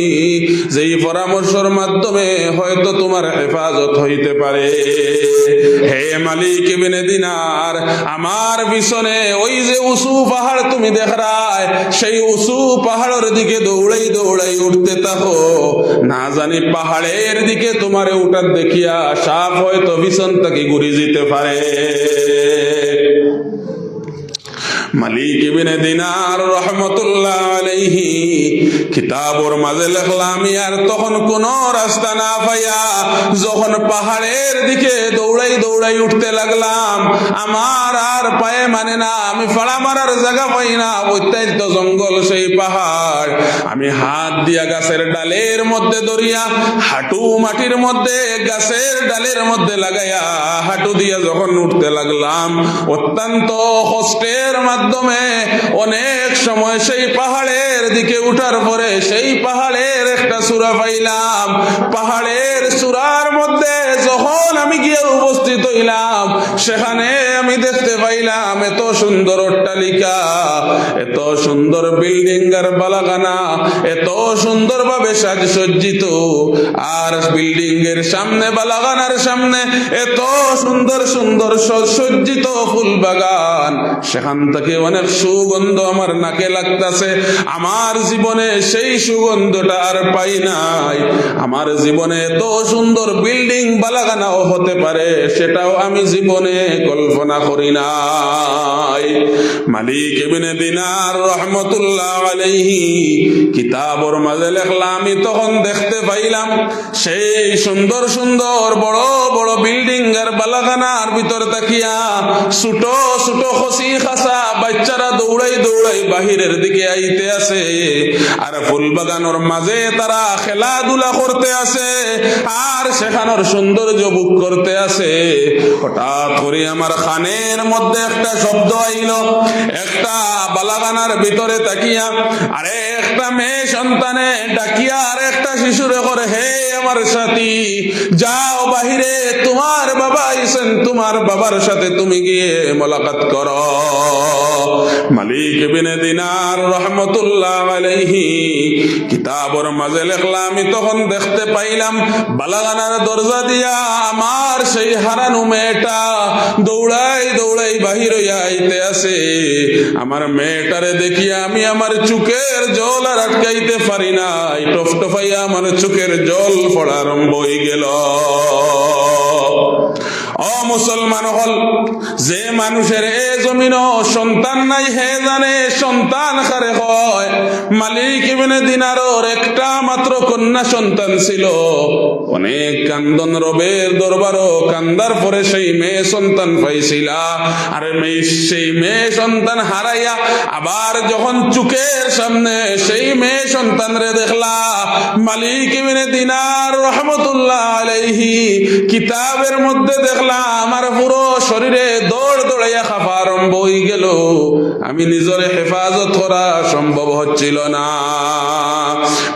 যেই পরামর্শের মাধ্যমে হয়তো তোমার হেফাজত হইতে পারে। হে মালিক ইবনে দিনার, আমার পিছনে ওই যে উঁচু পাহাড় তুমি দেখরায়, সেই উঁচু পাহাড়ের দিকে দৌড়াই দৌড়াই উঠতে থাকো। না জানি পাহাড়ের দিকে তোমারে উঠার দেখিয়া সাপ হয়তো পিছন থেকে ঘুরে যেতে পারে। মালিক ইবনে দিনার রহমতুল্লাহ আলাইহি কিতাবর মাঝে লেখলাম, আর তখন কোন রাস্তা না পাইয়া যখন পাহাড়ের দিকে দৌড়াই দৌড়াই উঠতে লাগলাম, আমার আর পায়ে মানে না, আমি ফাড়া মারার জায়গা পাই না, অত্যন্ত জঙ্গল সেই পাহাড়। আমি হাত দিয়া গাছের ডালের মধ্যে ধরিয়া, হাঁটু মাটির মধ্যে গাছের ডালের মধ্যে লাগাইয়া হাঁটু দিয়া যখন উঠতে লাগলাম, অত্যন্ত কষ্টের মাধ্যমে মাধ্যমে অনেক সময় সেই পাহাড়ের দিকে উঠার পরে সেই পাহাড়ের একটা সূরা পাইলাম। পাহাড়ের সূরার মধ্যে যখন আমি গিয়ে উপস্থিত হইলাম, সেখানে আমি দেখতে পাইলাম এত সুন্দর অট্টালিকা, এত সুন্দর বিল্ডিং আর বালাখানা, এত সুন্দর ভাবে সাজসজ্জিত, আর বিল্ডিং এর সামনে বালাখানার সামনে এত সুন্দর সুন্দর সজ্জিত ফুল বাগান। সেখান থেকে অনেক সুগন্ধ আমার নাকে লাগতেছে। আমার জীবনে সেই সুগন্ধটা আর পাই নাই। আমার জীবনে এত সুন্দর বিল্ডিং বালাখানাও হতে পারে, সেটাও আমি জীবনে কল্পনা করি নাই। মালিক ইবনে দিনার রহমতুল্লাহ আলাইহি কিতাবর মাঝে লেখলা, আমি তখন দেখতে পাইলাম সেই সুন্দর সুন্দর বড় বড় বিল্ডিং আর বালাখানার ভিতর তাকিয়া ছোট ছোট খসি খাসা বাচ্চারা দৌড়াই দৌড়াই বাহিরের দিকে আইতে আছে, আর ফুল বাগানোর মাঝে তারা খেলাধুলা করতে আছে, আর সেখানোর সৌন্দর্য বুক করতে আছে। হঠাৎ করে আমার কানের মধ্যে একটা শব্দ আইল। একটা বালাখানার ভিতরে তাকিয়া আরে একটা মেয়ে সন্তানে ডাকিয়া আর একটা শিশুরে করে, হে আমার সাথী, যাও বাহিরে, তোমার বাবা আইছেন, তোমার বাবার সাথে তুমি গিয়ে মোলাকাত করো। মালিক ইবনে দিনার রহমতুল্লাহ আলাইহি কিতাবর মাঝে লেখলা, আমি তখন দেখতে পাইলাম বালাখানার দরজা দিয়া আমার সেই হারানো মেয়েটা দৌড়াই দৌড়াই বাহির হইয়া আইতে আছে। আমার মেয়েটারে দেখিয়া আমি আমার চোখের জল আর আটকাইতে পারি নাই, টফটফাইয়া আমার চোখের জল পড়া আরম্ভ হয়ে গেল। ও মুসলমান হল, যে মানুষের এ জমিন সন্তান নাই হে জানে সন্তান কারে হয়। মালিক ইবনে দিনারর একটা মাত্র কন্যা সন্তান ছিল। অনেক কান্দন রবের দরবারও কান্দার পরে সেই মেয়ে সন্তান পাইছিলা। আরে সেই মেয়ে সন্তান হারাইয়া আবার যখন চোখের সামনে সেই মেয়ে সন্তান রে দেখলা, মালিক ইবনে দিনার রহমতুল্লাহ আলাইহি কিতাবের মধ্যে দেখলা আমার পুরো শরীরে দৌড় দৌড়াইয়া খাফা আরম্ভ হয়ে গেল। আমি নিজের হেফাজত করা সম্ভব হচ্ছিল না।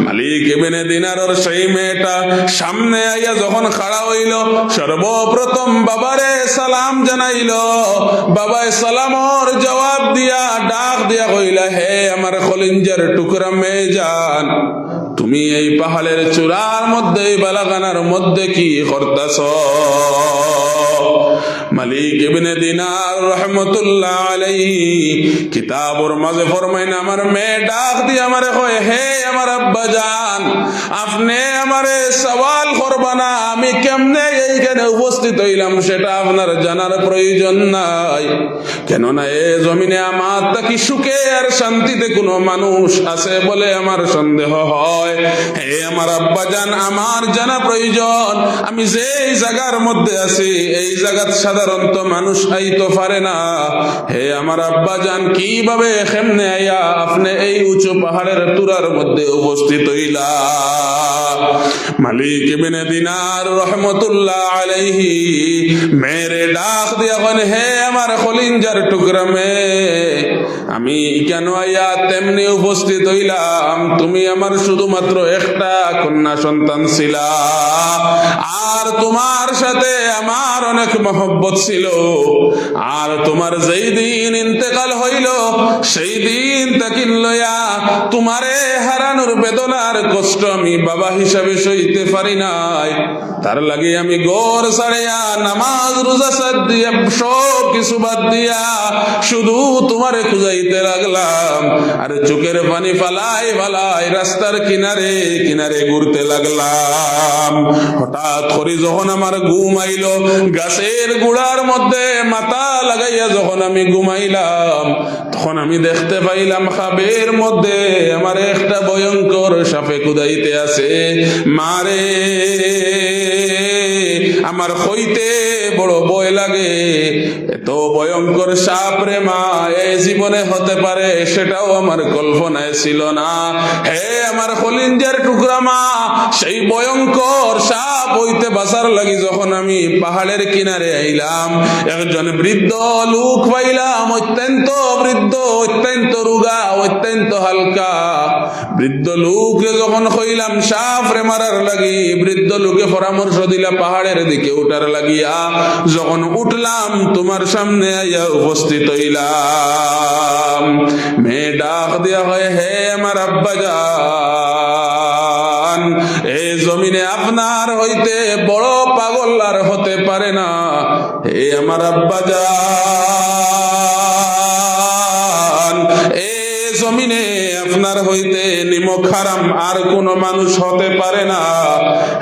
মালিক ইবনে দিনারের সেই মেয়েটা সামনে আইয়া যখন খাড়া হইল, সর্বপ্রথম বাবারে সালাম জানাইল। বাবায় সালামর জবাব দিয়া ডাক দিয়া কইলা, হে আমার কলিজার টুকরা মেয়ে জান, তুমি এই পাহাড়ের চূড়ার মধ্যে বালাখানার মধ্যে কি করতাছ? মালিক ইবনে দিনার রহমতুল্লাহ আলাইহি কিতাবর মাঝে ফরমাইন, আমার মেয়ে ডাক দিয়ে আমারে কয়, হে আমার আব্বা জান, আপনি আমারে সওয়াল করবা না আমি কেমনে এইখানে উপস্থিত হইলাম সেটা আপনার জানার প্রয়োজন নাই। কেননা এ জমিনে আমার তাকি সুখে আর শান্তিতে কোনো মানুষ আছে বলে আমার সন্দেহ হয়। হে আমার আব্বা জান, আমার জানা প্রয়োজন, আমি যেই জায়গার মধ্যে আছি এই জায়গাত সাধারণত মানুষ আইতো পারে না। হে আমার আব্বা জান, কিভাবে কেমনে আইয়া আপনি এই উঁচু পাহাড়ের চূড়ার মধ্যে উপস্থিত হইলা? মালিক ইবনে দিনার রহমতুল্লাহ আলাইহি মেরে ডাক দিয়া কন, হে আমার কলিজার টুকরা মেয়ে, আমি কেন আইয়া তেমনি উপস্থিত হইলাম? তুমি আমার শুধুমাত্র একটা কন্যা সন্তান ছিলা, আর তোমার সাথে আমার অনেক মহব্বত ছিল, আর তোমার যেই দিন ইন্তেকাল হইল সেই দিন তাকিন লইয়া তোমারে হারানোর বেদনার কষ্ট আমি বাবা হিসাবে সইতে পারি নাই। তার লাগে আমি ঘর ছাড়িয়া নামাজ রোজা সাদ দিয়া সব কিছু বাদ দিয়া শুধু তোমারে খুঁজাইতে লাগলাম, আর চোখের পানি ফালাই ফালাই রাস্তার কিনারে কিনারে ঘুরতে লাগলাম। হঠাৎ করে যখন আমার ঘুম আইল, গাছের গুড়ার মধ্যে মাথা লাগাইয়া যখন আমি ঘুমাইলাম, তখন আমি দেখতে পাইলাম খাবের মধ্যে আমার একটা ভয়ঙ্কর সাপে কুদাইতে আছে। মারে আমার হইতে বড় ভয় লাগে, এত এত ভয়ঙ্কর সাপ রে মা এই জীবনে হতে পারে সেটাও আমার কল্পনায় ছিল না। হে আমার কলিজার টুকরা মা, সেই ভয়ঙ্কর সাপ হইতে বাঁচার লাগি যখন আমি পাহাড়ের কিনারে আইলাম, একজন বৃদ্ধ লোক পাইলাম, অত্যন্ত বৃদ্ধ, অত্যন্ত রোগা, অত্যন্ত হালকা। বৃদ্ধ লোকে যখন কইলাম সাপ রে মারার লাগি, বৃদ্ধ লোকে পরামর্শ দিলা পাহাড়ের দিকে উঠার লাগিয়া। যখন উঠলাম তোমার সামনে আইয়া উপস্থিত হইলাম। মেয়ে ডাক দিয়া হয়, হে আমার আব্বা জান, এই জমিনে আপনার হইতে বড় পাগল আর হতে পারে না। হে আমার আব্বা জান, এই জমিনে আপনার হইতে নিমক হারাম আর কোন মানুষ হতে পারে না।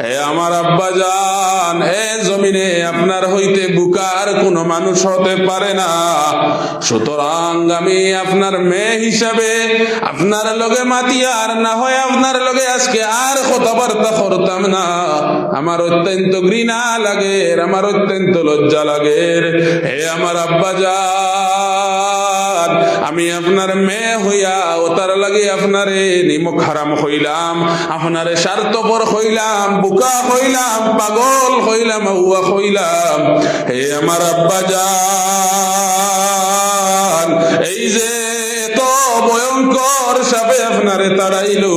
হে আমার আব্বা জান, এ জমিনে আপনার হইতে বুকা আর কোন মানুষ হতে পারে না। সুতরাং আমি আপনার মেয়ে হিসাবে আপনার লগে মাতিয়ার না হয় আপনার লগে আজকে আর কথাবার্তা করতাম না। আমার অত্যন্ত ঘৃণা লাগে, আমার অত্যন্ত লজ্জা লাগে। হে আমার আব্বা জান, আমি আপনার মেয়ে হইয়া ও তার লাগে আপনারে নিমক হারাম হইলাম, আপনারে স্বার্থপর হইলাম, বুকা হইলাম, পাগল হইলাম, হুয়া হইলাম। হে আমার আব্বা জান, এই যে তো ভয়ঙ্কর সাপে আপনারে তাড়াইলো,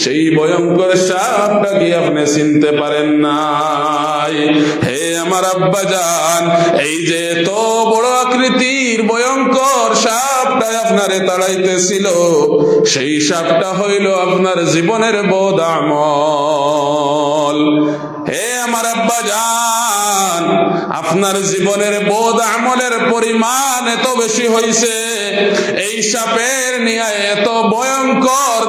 সেই ভয়ঙ্কর সাপটা কি আপনি চিনতে পারেন নাই? হে আমার আব্বা জান, এই যে তো বড় আকৃতির ভয়ঙ্কর সাপটা আপনারে তাড়াইতেছিল, সেই সাপটা হইল আপনার জীবনের বদ আমল। হে আমার আব্বা জান, আপনার জীবনের বদ আমলের পরিমাণ এত বেশি হইছে, এই সাপের নিয়ে এত ভয়ঙ্কর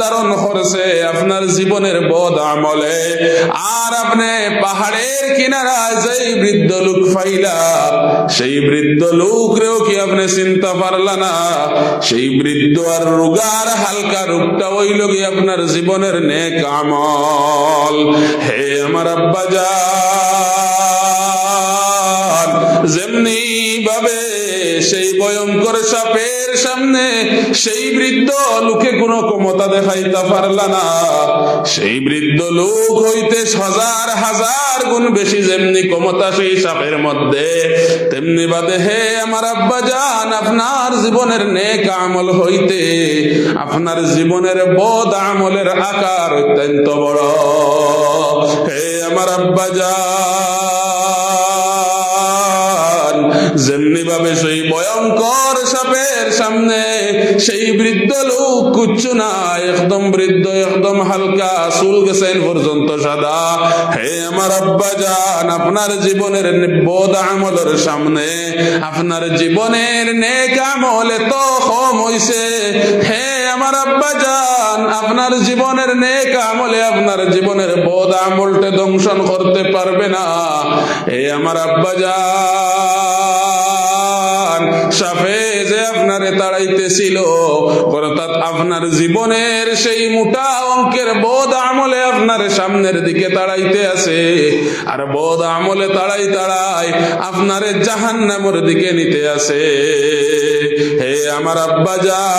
ধারণ করেছে আপনার জীবনের বদ আমলে। আর আপনি পাহাড়ের কিনারায় যেই বৃদ্ধ লোক পাইলা, সেই বৃদ্ধ লোকরেও কি আপনি চিনতে পারলা না? সেই বৃদ্ধ আর রোগার হালকা রূপটা হইল কি আপনার জীবনের নেক আমল। হে আমার আব্বা জান, যেমনি ভাবে সেই ভয়ঙ্কর সাপের সামনে সেই বৃদ্ধ লোকে কোনো ক্ষমতা দেখাইতে পারলা না, সেই বৃদ্ধ লোক হইতে হাজার হাজার গুণ বেশি যেমনি ক্ষমতা সেই সাপের মধ্যে, তেমনি বাদে হে আমার আব্বা জান, আপনার জীবনের নেক আমল হইতে আপনার জীবনের বদ আমলের আকার অত্যন্ত বড়। হে আমার আব্বা জান, যেমনি ভাবে সেই ভয়ঙ্কর সাপের সামনে সেই বৃদ্ধ লোক কুচ্ছু না, একদম বৃদ্ধ, একদম হালকা, চুল গেছেন পর্যন্ত সাদা। হে আমার আব্বা জান, আপনার জীবনের বদ আমলের সামনে আপনার জীবনের নেক আমল এত কম হইছে। হে আমার আব্বা জান, আপনার জীবনের নেক আমলে আপনার জীবনের বদ আমলটা ধ্বংসন করতে পারবে না। হে আমার আব্বা জান, সাপে যে আপনারে তাড়াইতেছিল, অর্থাৎ আপনার জীবনের সেই মোটা অঙ্কের বদ আমলে আপনার সামনের দিকে তাড়াইতে আছে, আর বদ আমলে তাড়াই তাড়াই আপনারে জাহান্নামের দিকে নিতে আছে। হে আমার আব্বা জান,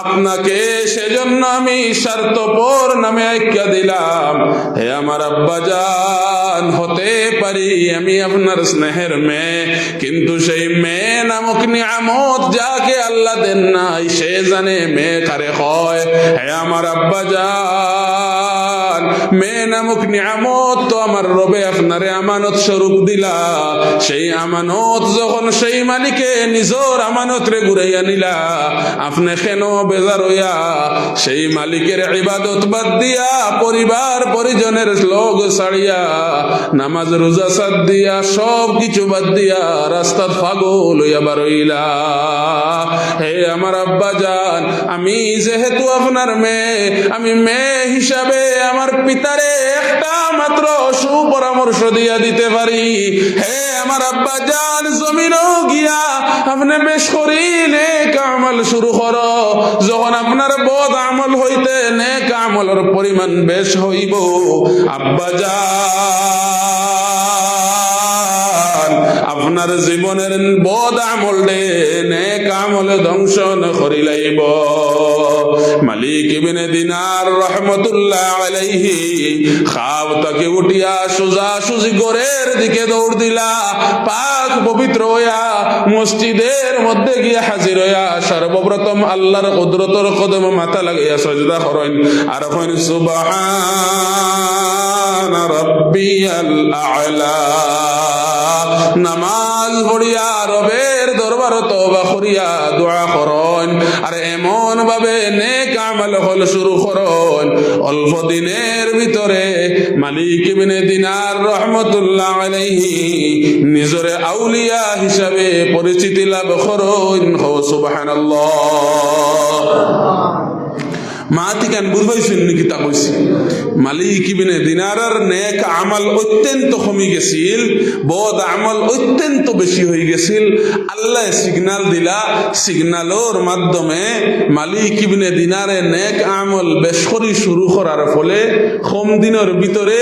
আপনাকে সেজন্য আমি স্বার্থপর নামে আজ্ঞা দিলাম। হে আমার আব্বা জান, হতে পারি আমি আপনার স্নেহের মেয়ে, কিন্তু সেই মেয়ে নামক নিয়ামত যাকে আল্লাহ দেন নাই সে জানে মেয়ে কারে হয়। হে আমার আব্বা জান, মেয়ে নামক নিয়ামত তো আমার রবে আপনারে আমানত স্বরূপ দিলা, সেই আমানত যখন সেই মালিকে নিজর আমানত রে ঘুরাইয়া নিলা, আপনি কেন বেজার হইয়া সেই মালিকের ইবাদত বাদ দিয়া, পরিবার পরিজনের লোক ছাড়িয়া, নামাজ রোজা সাদ দিয়া, সব কিছু বাদ দিয়া রাস্তাত পাগল হইয়া বারইলা? হে আমার আব্বা জান, আমি যেহেতু আপনার মেয়ে, আমি মেয়ে হিসাবে আমার পিতারে একটা মাত্র সুপরামর্শ দিয়া দিতে পারি। হে আমার আব্বা জান, জমিনও গিয়া আপনি বেশ করি নেক আমল শুরু করো। যখন আপনার বদ আমল হইতে নেক আমলের পরিমাণ বেশ হইব, আব্বা জান আপনার জীবনের বদ আমল দে নেক আমল ধ্বংস করি লাইব। মালিক ইবনে দিনার রহমতুল্লাহ আলাইহি খাব তাকে উঠিয়া সোজা সুজি ঘরের দিকে দৌড় দিলা, পাক পবিত্র হইয়া মসজিদের মধ্যে গিয়া হাজির হইয়া সর্বপ্রথম আল্লাহর কুদরতের কদম মাথা লাগাইয়া সাজদা করেন আর কইন সুবহান রাব্বিয়াল আ'লা। নামাজ পড়িয়া রবের দরবার তওবা করিয়া দোয়া করেন আর এমন ভাবে নেক আমল হল শুরু করেন, অল্প দিনের ভিতরে মালিক ইবনে দিনার রহমতুল্লাহ আলাইহি নিজরে আউলিয়া হিসাবে পরিচিতি লাভ করেন। সুবহানাল্লাহ। মাতিকান বুঝবাইছেন নাকি তা কইছি? মালিক ইবনে দিনারের নেক আমল অত্যন্ত কমে গেছিল, বদ আমল অত্যন্ত বেশি হয়ে গেছিল। আল্লাহ সিগনাল দিলা, সিগনালের মাধ্যমে মালিক ইবনে দিনারে নেক আমল বেশ করে শুরু করার ফলে কম দিনের ভিতরে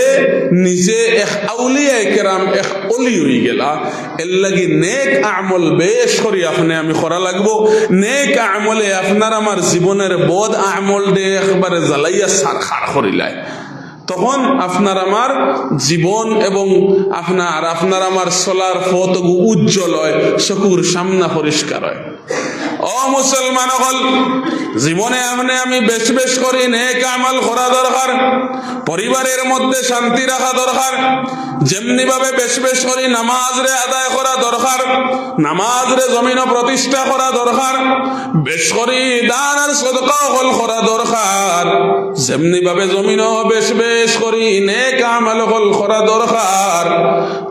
নিজে এক আউলিয়া কেরাম এক অলি হয়ে গেলা। এর লাগি নেক আমল বেশ করে আপনি আমি করা লাগবো। নেক আমলে আপনার আমার জীবনের বদ আমল একবারে জ্বালাইয়া সারখার করিলায়, তখন আপনার আমার জীবন এবং আপনার আমার চলার পথ উজ্জ্বল হয়, চকুর সামনা পরিষ্কার হয়। ও মুসলমান হল, জীবনে আমি বেশ বেশ করি নেক আমল করা দরকার, পরিবারের মধ্যে শান্তি রাখা দরকার। যেমনি ভাবে বেশ বেশ করি নামাজ রে আদায় করা দরকার, নামাজ রে জমিন প্রতিষ্ঠা করা দরকার, বেশ করি দান আর সদকা হল করা দরকার। যেমনি ভাবে জমিন বেশ বেশ করি নেক আমল হল করা দরকার,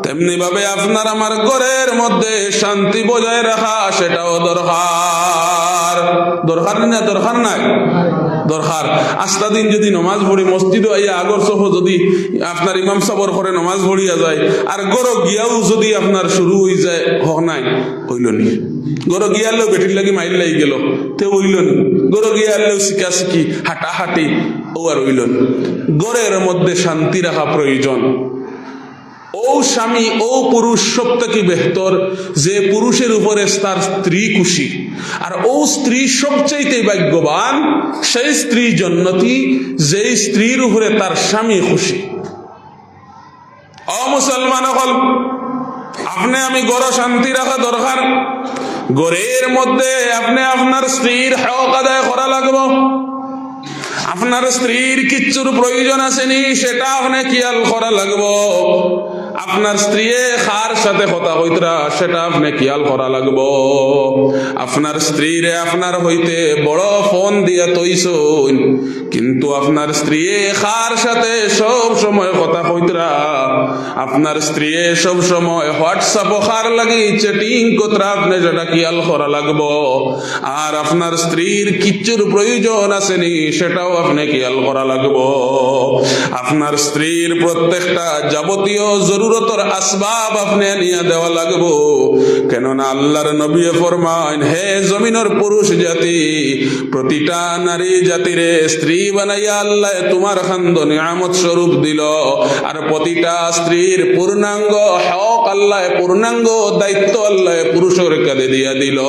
তেমনি ভাবে আপনার আমার ঘরের মধ্যে শান্তি বজায় রাখা সেটাও দরকার। দরকার না? দরকার নাই? দরকার। আস্তা দিন যদি নমাজ পড়ি মসজিদে আইয়া আগর সহ যদি আপনার ইমাম সাবর করে নমাজ পড়িয়া যায় আর গরো গিয়াও যদি আপনার শুরু হয়ে যায়, হোক নাই হইল নি? গরো গিয়ালেও বেটির লাগি মাইল লাগি গেল, তে হইল নি? গরো গিয়ালেও শিকা শিখি হাঁটাহাঁটি ও আর হইল নি? গরের মধ্যে শান্তি রাখা প্রয়োজন। ও স্বামী ও পুরুষ সব থেকে বেহতর যে পুরুষের উপরে তার স্ত্রী খুশি, আর ও স্ত্রী সবচাইতে ভাগ্যবান সেই স্ত্রী জন্নতি যে স্ত্রীর উপরে তার স্বামী খুশি। ও মুসলমান হল, আপনি আমি গড় শান্তি রাখা দরকার। গড়ের মধ্যে আপনি আপনার স্ত্রীর হক আদায় করা লাগবে। আপনার স্ত্রীর কিচ্ছুর প্রয়োজন আসেনি সেটা আপনি খেয়াল করা লাগবে। আপনার স্ত্রী কার সাথে কথা হইতরা সেটা আপনি খেয়াল করা লাগবে। আপনার স্ত্রীরে আপনার হইতে বড় ফোন দিয়ে তৈছুন, কিন্তু আপনার স্ত্রী কার সাথে সব সময় কথা হইতরা, আপনার স্ত্রী সব সময় হোয়াটসঅ্যাপ কার লাগি চ্যাটিং করতরা আপনি সেটা খেয়াল করা লাগবে। আর আপনার স্ত্রীর কিচ্ছুর প্রয়োজন আসেনি সেটাও আপনি খেয়াল করা লাগবে। আপনার স্ত্রীর প্রত্যেকটা যাবতীয় জরুরতর আসবাব আপনি নিয়ে দেওয়া লাগবে। কেননা আল্লাহর নবী ফরমান, হে জমিনের পুরুষ জাতি, প্রতিটা নারী জাতিরে স্ত্রী বানাইয়া আল্লাহ তোমার খান্দ নিয়ামত স্বরূপ দিল, আর প্রতিটা স্ত্রীর পূর্ণাঙ্গ হক আল্লাহ, পূর্ণাঙ্গ দায়িত্ব আল্লাহ পুরুষের কাঁধে দিয়া দিল।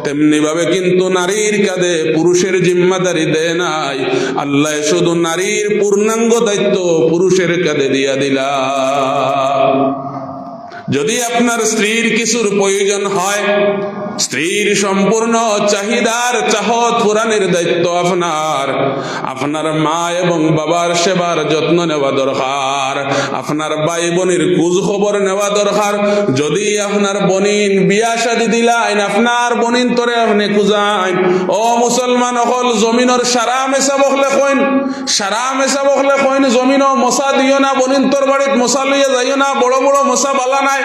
তেমনি ভাবে কিন্তু নারীর কাঁধে পুরুষের জিম্মাদারি দেয় নাই, আল্লাহ শুধু নারীর পূর্ণাঙ্গ দায়িত্ব পুরুষের কাঁধে দিয়া দিলা। যদি আপনার স্ত্রীর কিছুর প্রয়োজন হয়, স্ত্রীর সম্পূর্ণ চাহিদার চাহত পূরণের দায়িত্ব আপনার। আপনার মা এবং বাবার সেবার যত্ন নেওয়া দরকার, আপনার ভাই বোনের খোঁজ খবর নেওয়া দরকার। যদি আপনার বোনিন বিয়া শাদী দিলাইন, আপনার বোনিন তরে আপনি খুঁজাইন। ও মুসলমান হল, জমিনের সারা মেশা বকলে কইন, সারা মেশা বকলে কইন জমিনও মশা দিও না, বোনিন তোর বাড়িত মশা লইয়া যাইও না, বড় বড় মশা বালা নাই।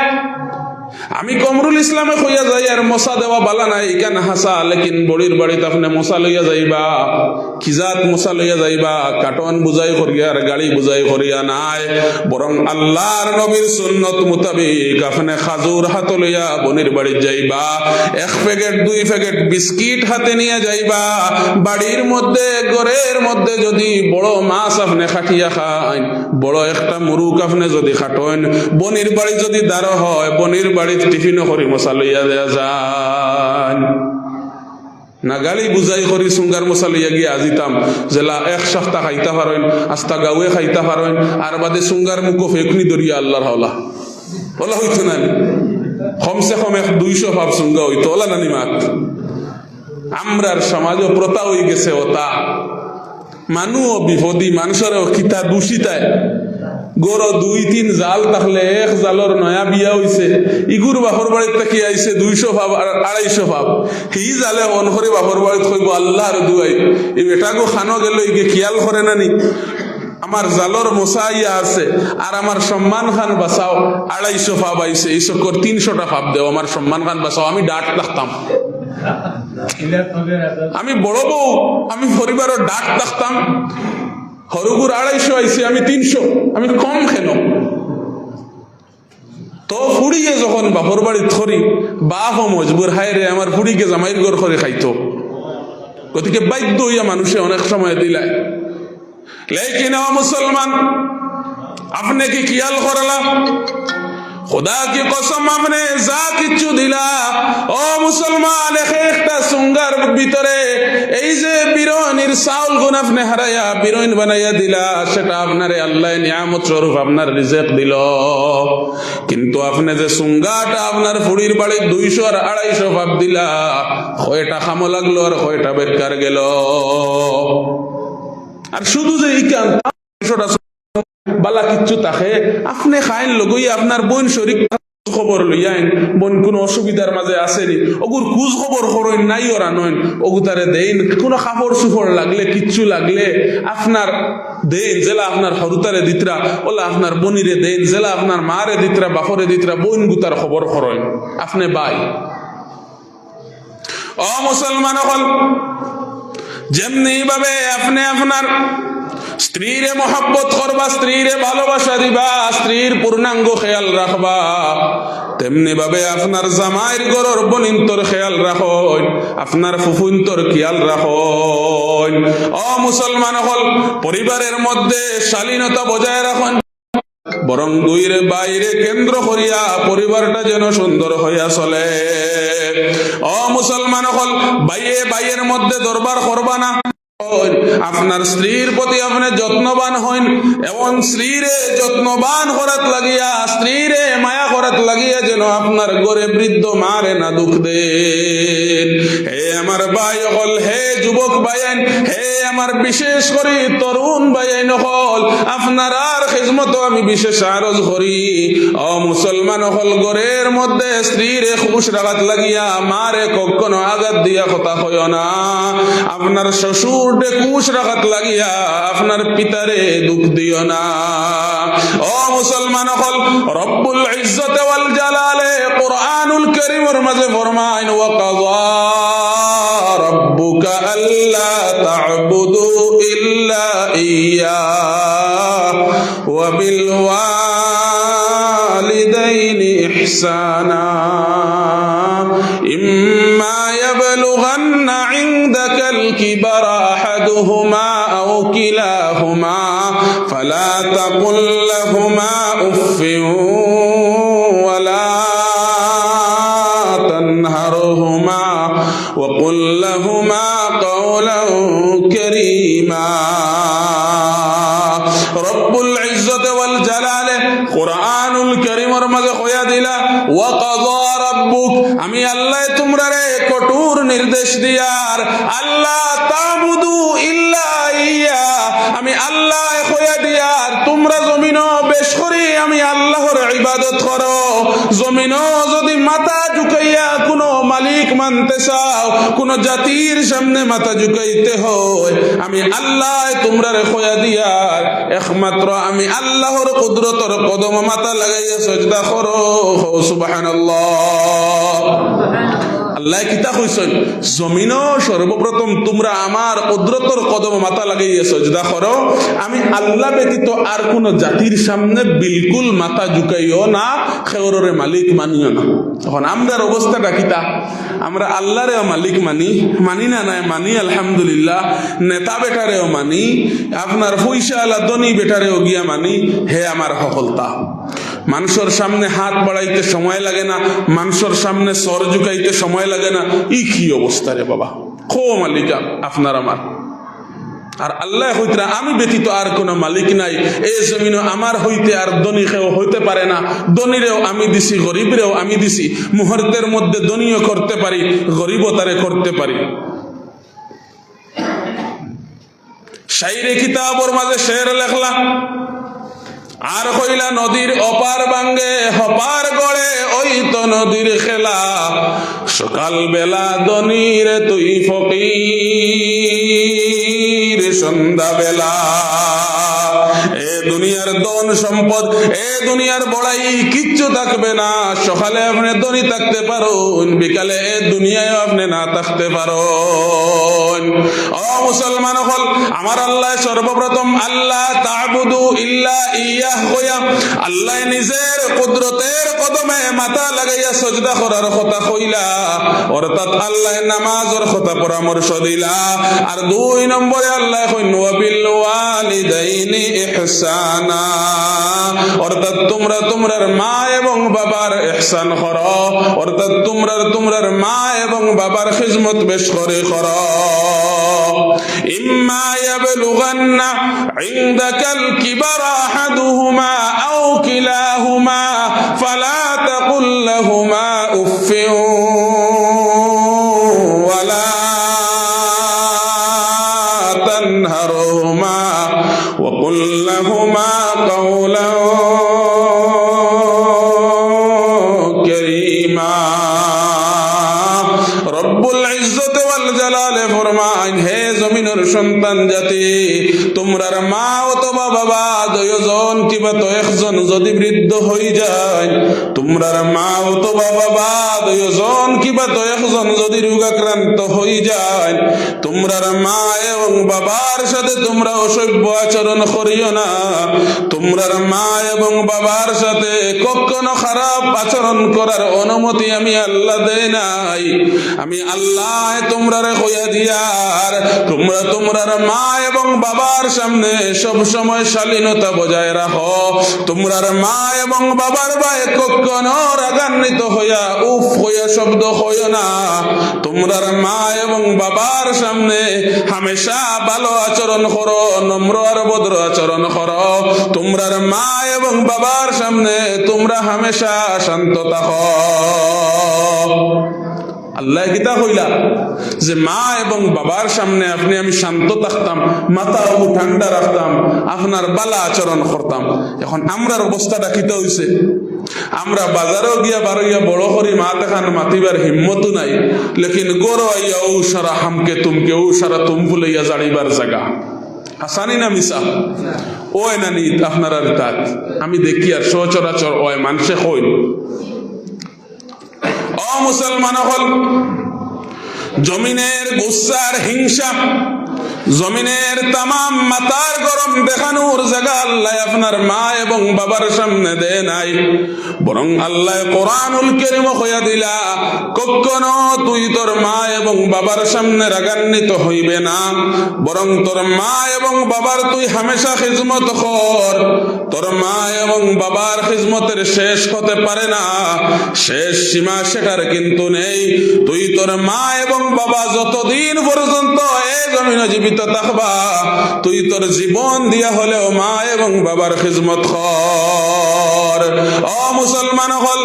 আমি কমরুল ইসলামে কইয়া যাই আর মশা দেওয়া বালা নাই ইকান হাসা, লেকিন বড়ির বাড়িতে আপনি মশা লইয়া যাইবা, খিজাত মশা লইয়া যাইবা, কাটন বুঝাই করিয়া আর গাড়ি বুঝাই করিয়া নাই, বরং আল্লাহর নবীর সুন্নত মোতাবেক আপনি খাজুর হাত লইয়া বনির বাড়ি যাইবা, 1 প্যাকেট 2 প্যাকেট বিস্কিট হাতে নিয়ে যাইবা। বাড়ির মধ্যে ঘরের মধ্যে যদি বড় মাছ আপনি খাটিয়া খান, বড় একটা মুরুক আপনি যদি খাটেন, বনির বাড়ি যদি দাঁড়ো হয়, বনির বাড়ি টিফিনও করি মশা লইয়া দেয়া যায় না। গাড়ি বুঝাই করি সুঙ্গার মশা লইয়া গিয়ে আজিতাম জেলা 1 সপ্তাহ খাইতে পারেন, আস্তা গাঁয়ে খাইতে পারেন, আর বাদে সুঙ্গার মুখ ফেকনি দরিয়া আল্লাহর হাওলা ওলা হইতো না, কমসে কম 200 ভাব সুঙ্গা হইতো ওলা নানি মাত। আমরার সমাজও প্রথা হয়ে গেছে ওটা, মানুষ বিপদী মানুষেরও কিতা দূষিতায় গরো 2-3 জাল থাকলে 1 জালর নয়া বিয়া হইছে, ইগুর বাপর বাড়ির থেকে আইছে 200 ভাব আর 250 ভাব, এই জালে মন করে বাপর বাড়িত কইব আল্লাহর দুয়াই এই বেটাগো খানো গেল ইগে খেয়াল করে নানি আমার জালর মশাইয়া আছে আর আমার সম্মান খান বাঁচাও, 250 ভাব আইছে, এই সকর 300টা ভাব দেও, আমার সম্মান খান বাঁচাও। আমি ডাট রাখতাম, আমি বড় বউ, আমি পরিবারের ডাক রাখতাম, হরুগুর 250 আইছে, আমি 300, আমি কম কেন? তো ফুড়িয়ে যখন বাপর বাড়ি থরি বাপ মজবুর হায় রে আমার ফুড়িকে জামাইর ঘর করে খাইতো, গতিকে বাধ্য হইয়া মানুষে অনেক সময় দিলায়। লেকিন ও মুসলমান, আপনি কি খেয়াল করলা? खुदा की कसम आपने যা কিছু দিলা ও মুসলমান, একটা সুঙ্গার ভিতরে এই যে বিরোনির চাউল গুণ আপনি হারাইয়া বিরোইন বানাইয়া দিলা, সেটা আপনারে আল্লাহ নিয়ামত স্বরূপ আপনার রিজেক দিল। কিন্তু আপনি যে সুঙ্গাটা আপনার ফুড়ির বাড়ি 200 আর 250 ভাব দিলা, কয়টা খামো লাগলো আর কয়টা বেকার গেল। আর শুধু যে ইকান বালা কিচ্ছু তাকে আপনি খাইন লগইয়া আপনার বোন শরীর খবর লইয়াইন, বোন কোন অসুবিধার মাঝে আসেনি, ওগুর খুঁজ খবর করেন নাই ওরা নয়, ওগু তারে দেন, কোন কাপড় সুপড় লাগলে কিচ্ছু লাগলে আপনার দেন, জেলা আপনার হরুতারে দিতরা ওলা আপনার বনিরে দেন, জেলা আপনার মারে দিতরা বাপরে দিতরা বোন গুতার খবর করেন আপনি বাই। ও মুসলমান হল, যেমনি ভাবে আপনি আপনার স্ত্রীরে মহব্বত করবা, স্ত্রীরে ভালোবাসা দিবা, স্ত্রীর পূর্ণাঙ্গ খেয়াল রাখবা, তেমনি ভাবে আপনার জামাইর ঘরের বোনিন্তর খেয়াল রাখুন, আপনার ফুফুন্তর খেয়াল রাখুন। ও মুসলমান হল, পরিবারের মধ্যে শালীনতা বজায় রাখুন, বরং দুইরে বাইরে কেন্দ্র করিয়া পরিবারটা যেন সুন্দর হইয়া চলে। ও মুসলমান হল, বাইয়ে বাইয়ের মধ্যে দরবার করবা না, আপনার স্ত্রীর প্রতি আপনি যত্নবান হইন এবং স্ত্রীরে যত্নবান করাত লাগিয়া, স্ত্রীরে মায়া করাত লাগিয়া যেন আপনার ঘরে বৃদ্ধ মারে না দুঃখ দেন। হে আমার ভাই হল, হে যুবক ভাইয়েন, হে আমার বিশেষ করে তরুণ ভাইয়েন হল, আপনার আর খিদমত আমি বিশেষ আরজ করি। ও মুসলমান হল, ঘরের মধ্যে স্ত্রীরে খুশ রাখাত লাগিয়া মারে কখনো আঘাত দিয়া কথা কইও না, আপনার শ্বশুর খুশ রাখাত লাগিয়া আপনার পিতারে দুঃখ দিও না। ও মুসলমান হল, রব্বুল ইজ্জত ওয়াল জালালে কুরআনুল কারীমের মাঝে ফরমায়, ওয়া কাযা রাব্বুকা আল্লা তা'বুদু ইল্লা ইয়্যা ওয়া বিল ওয়ালিদাইনি ইহসানা ইম্মা ইয়াবলুগান্না ইনদাকাল কিবারা أحدهما أو كلاهما فلا تقل لهما أف ولا تنهرهما وقل لهما قولا كريما। رب العزة والجلال قرآن الكريم رمز خويا দিলা وقضى ربك, আমি আল্লাহ তোমরারে কঠোর নির্দেশ দিয়ার, আল্লাহ তা'বুদু ইল্লা ইয়্যা, আমি আল্লাহ কইয়া দিয়ার তোমরা জমিনও বেশ করি আমি আল্লাহর ইবাদত করো। জমিনও যদি মাথা ঝুঁকাইয়া কোনো মালিক মানতে চাও, কোন জাতির সামনে মাথা ঝুঁকাইতে হয়, আমি আল্লাহ তোমরারে কইয়া দিয়ার একমাত্র আমি আল্লাহর কুদরতর কদম মাথা লাগাইয়া সজদা করো, সুবহানাল্লাহ। আল্লাহ কিতা কইছেন, জমিনও সর্বপ্রথম তোমরা আমার কুদরতর কদম মাথা লাগাইয়া সজদা করো, আমি আল্লাহ ব্যতীত আর কোন জাতির সামনে বিলকুল মাথা ঝুঁকাইও না, খেওরের মালিক মানিও না। তখন আমরার অবস্থাটা কিতা? আমরা আল্লাহরেও মালিক মানি না নাই মানি, আলহামদুলিল্লাহ। নেতা বেটারেও মানি, আপনার পয়সা আলা ধনী বেটারেও গিয়া মানি, হে আমার সফলতা। মানুষের সামনে হাত বাড়াইতে সময় লাগে না, মানুষের সামনে সর ঝুঁকাইতে সময় লাগে না। ই কি অবস্থা রে বাবা, খো মালিকা আপনার আমার। আর আল্লাহ হইতে আমি ব্যতীত আর কোন মালিক নাই, এই জমিন আমার হইতে আর ধনী কেউ হইতে পারে না। ধনীরেও আমি দিছি, গরিবরেও আমি দিছি। মুহূর্তের মধ্যে ধনীও করতে পারি, গরিবও তারে করতে পারি। শাইরে কিতাবর মাঝে শের লেখলা আর কইলা, নদীর অপার ভাঙ্গে হপার গড়ে, ওই তো নদীর খেলা। সকাল বেলা ধনীর তুই ফকির, সন্ধ্যা বেলা এ দুনিয়ার ধন সম্পদ, এ দুনিয়ার বড়াই কিচ্ছু থাকবে না। সকালে আপনি ধনী থাকতে পারুন, বিকালে এ দুনিয়ায় আপনি না থাকতে পারুন। ও মুসলমান হল, আমার আল্লাহ সর্বপ্রথম আল্লাহ তা'বুদু ইল্লা ইয়াহ কইয়া আল্লাহ নিজের কুদরতের কদমে মাথা লাগাইয়া সজদা করার কথা কইলা, অর্থাৎ আল্লাহ নামাজের কথা পরামর্শ দিলা। আর 2 নম্বরে আল্লাহ কইন ওয়া বিল ওয়ালিদাইনি ইহসানা, অর্থাৎ তোমরা তোমার মা এবং বাবার ইহসান করো, অর্থাৎ তোমরা মা এবং বাবার খিদমত বেশ করে করো। ইম্মা ইয়াবলুগান্না ইনদাকাল কিবারা আহাদুহুমা আও কিলাহুমা ফালা তাকুল লাহুমা উফফিন ওয়ালা তানহারহুমা ওয়া কুল লাহুমা কাওলান কারীমা। রব্বুল ইজ্জত ওয়াল জালালে ফরমান, হে জমিনের সন্তান জাতি, তোমরার মা অথবা বাবা 2 জন কিবা তো 1 জন যদি বৃদ্ধ হয়ে যায়, তোমরার মা অথবা বাবা 2 জন কিবা তো 1 জন যদি রোগাক্রান্ত হয়ে যায়, তোমরার মা এবং বাবার সাথে তোমরা অসভ্য আচরণ করিও না। তোমরার মা এবং বাবার সাথে কখনো খারাপ আচরণ করার অনুমতি আমি আল্লাহ দেই নাই। আমি আল্লাহ তোমরারে কইয়া দিয়ার, তোমরা তোমার মা এবং বাবার সামনে সব সময় শালীনতা বজায় রাখো। তোমরার মা এবং বাবার ভাই কখনো রাগান্বিত হইয়া উফ হইয়া শব্দ হইও না। তোমরার মা এবং বাবার সামনে হামেশা ভালো আচরণ করো, নম্র আর ভদ্র আচরণ করো। তোমরার মা এবং বাবার সামনে তোমরা হামেশা শান্ত থাকো। আল্লাহ গীতা কইলা যে মা এবং বাবার সামনে আপনি আমি শান্ত থাকতাম, মাথা ঠান্ডা রাখতাম, আপনার বালা আচরণ করতাম। এখন আমরার অবস্থাটা কিতা হইছে? আমরা বাজারেও গিয়া বারইয়া বড় করি মা দেখান মাতিবার হিম্মতও নাই, লেকিন গড় আইয়া ও সারা হামকে তুমকে ও সারা তুম ফুলাইয়া জাড়িবার জায়গা হাসানি না মিশা ওই না নিত আপনারা তাক আমি দেখি আর সচরাচর ওই মানুষে কইন। ও মুসলমান হল, জমিনের গুসার হিংসা, জমিনের তামাম মাতার গরম দেখানোর জায়গা আল্লাহ আপনার মা এবং বাবার সামনে দেয় নাই, বরং আল্লাহ কোরআনুল কারীম কইয়া দিলা কখনো তুই তোর মা এবং বাবার সামনে রাগান্বিত হইবে না, বরং তোর মা এবং বাবার তুই হামেশা খিদমত কর। তোর মা এবং বাবার খিদমতের শেষ হতে পারে না, শেষ সীমা সেটার কিন্তু নেই। তুই তোর মা এবং বাবা যতদিন পর্যন্ত এই জমিনে জীবিত থাকবা, তুই তোর জীবন দিয়া হলেও মা এবং বাবার খিদমত কর। ও মুসলমান হল,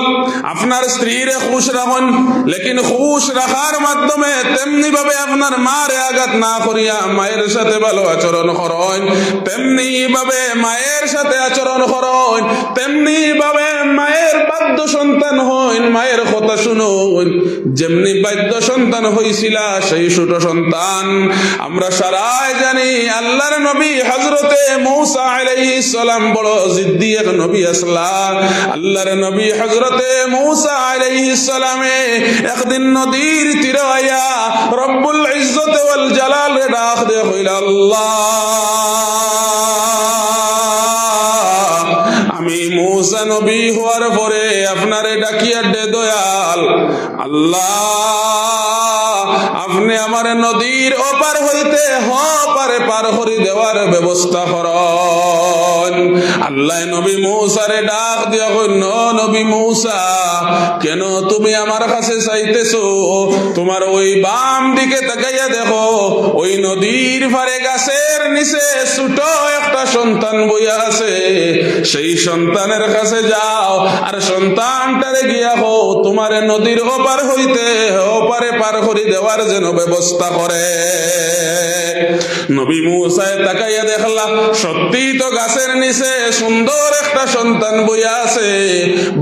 আপনার স্ত্রীরে খুশ রাখুন, লেকিন খুশ রাখার মাধ্যমে তেমনি ভাবে আপনার মারে আঘাত না করিয়া মায়ের সাথে ভালো আচরণ করুন, তেমনি ভাবে মায়ের সাথে আচরণ করুন, তেমনি ভাবে মায়ের বাধ্য সন্তান হইন, মায়ের কথা শুনুন। যেমনি বাধ্য সন্তান হইছিলা সেই ছোট সন্তান আমরা সারাই জানি আল্লাহর নবী হযরতে মূসা আলাইহিস সালাম বড় জিদ্দি এক নবী আসলাম। আল্লাহর নবী হযরতে মূসা আলাইহিস সালামে একদিন নদীর তীরে আয়া রব্বুল ইজ্জত ওয়াল জালাল ডাক দিয়ে কইল, আল্লাহ আমি মূসা নবী হওয়ার পরে আপনারে ডাকিয়া দে দয়াল আল্লাহ, আপনি আমার নদীর ওপার হইতে পারে পার করে দেওয়ার ব্যবস্থা করুন। আল্লাহ নবী মূসারে ডাক দিয়া কইল, নবী মূসা কেন তুমি আমার কাছে চাইতেছো? তোমার ওই বাম দিকে তাকাইয়া দেখো, ওই নদীর পারে গাছের নিচে ছোট একটা সন্তান বইয়া আছে। সেই সন্তানের কাছে যাও আর সন্তানটারে গিয়া হো তোমার নদীর ওপার হইতে ওপারে পার করে দেওয়ার যেন ব্যবস্থা করে। নবী মূসা তাকাইয়া দেখলা সত্যি তো গাছের নিচে সুন্দর একটা সন্তান বইয়া আছে।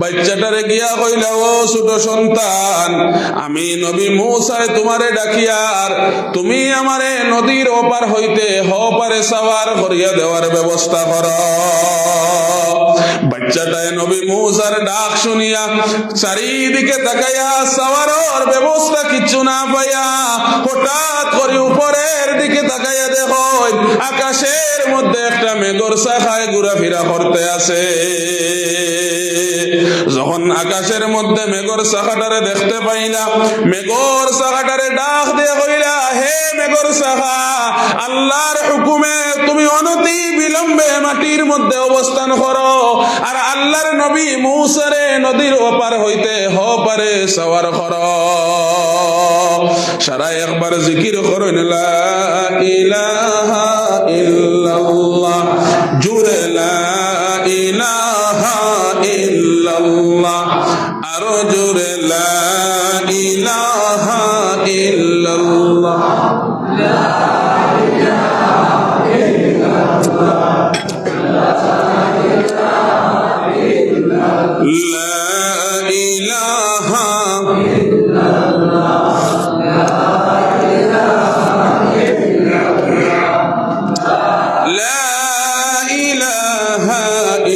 বাচ্চাটারে গিয়া কইল, ও ছোট সন্তান, আমি নবী মূসা তোমারে ডাকিয়ার তুমি আমারে নদীর ওপার হইতে ওপারে সাওয়ার করিয়া দেওয়ার ব্যবস্থা করো। বাচ্চাটায় নবী মূসার ডাক শুনিয়া চারিদিকে তাকাইয়া সাওয়ারের ব্যবস্থা কিছু না পাইয়া হঠাৎ করে উপরের দিকে তাকাইয়া দেখো আকাশের মধ্যে একটা মেঘর শাখায় ঘোরাফেরা করতে আছে। যখন আকাশের মধ্যে মেঘর শাখাটারে দেখতে পাইলা, মেঘর শাখাটারে ডাক দিয়ে কইলা, হে মেঘর শাখা, আল্লাহর হুকুমে তুমি অনতি বিলম্বে মাটির মধ্যে অবস্থান করো আর আল্লাহর নবী মূসারে নদীর ওপার হইতে পারে সওয়ার করো। সারা একবার জিকির করুন, লা ইলাহা ইল্লাল্লাহ, জুরে লা ইলাহা ইল্লাল্লাহ, আরো জুরে লা ইলাহা ইল্লাল্লাহ, লা ইলাহা ইল্লাল্লাহ, লা ইলাহা ইল্লাল্লাহ, লা ইলাহা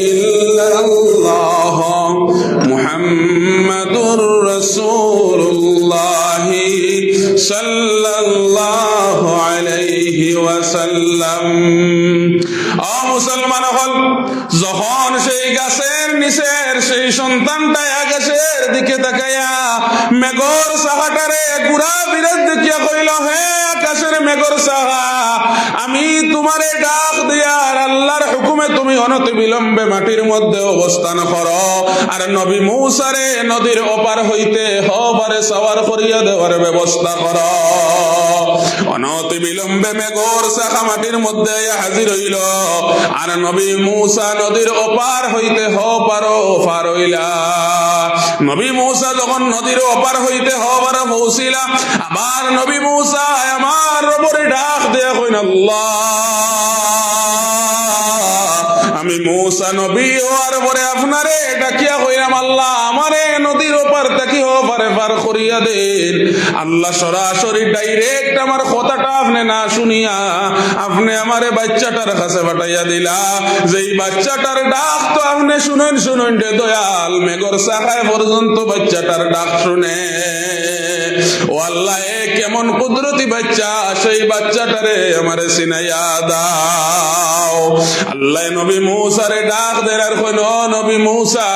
ইল্লাল্লাহ, মুহাম্মাদুর রাসূলুল্লাহ সাল্লাল্লাহু আলাইহি ওয়াসাল্লাম। ও মুসলমান হল, যখন সেই গাছের নিচের সেই সন্তানটা আকাশের দিকে তাকাইয়া মেঘর শাখাটারে ঘুরা বিরাজ দেখিয়া কইল, হে আকাশের মেঘর শাখা, আমি তোমারে ডাক দিয়ার আল্লাহর হুকুমে তুমি অনতি বিলম্বে মাটির মধ্যে অবস্থান করো আর নবী মূসারে নদীর ওপার হইতে পারে সওয়ার করিয়া দেওয়ার ব্যবস্থা করো। অনতি বিলম্বে মেঘর শাখা মাটির মধ্যে হাজির হইল আর নবী মূসা নদীর ওপার হইতে পার হইলা। নবী মূসা যখন নদীর ওপার হইতে পার পৌঁছিলা, আবার নবী মূসা আমার রবের ডাক দেয়া কইন, আল্লাহ আমি মূসা নবী হওয়ার পরে আপনারে ডাকিয়া কইলাম, আল্লাহ আমারে নদীর ওপার তাকি পারে পার করিয়া দেন। আল্লাহ সরাসরি ডাইরেক্ট আমার কথাটা আপনি না শুনিয়া আপনি আমারে বাচ্চাটার কাছে পাঠাইয়া দিলা। যেই বাচ্চাটার ডাক তো আপনি শুনেন রে দয়াল, মেঘর শাখায় পর্যন্ত বাচ্চাটার ডাক শুনে। ও আল্লাহ, এ কেমন কুদরতি বাচ্চা, সেই বাচ্চাটারে আমারে চিনাইয়া দাও। আল্লাহ নবী মূসারে ডাক দেয়ার কইল, নবী মূসা,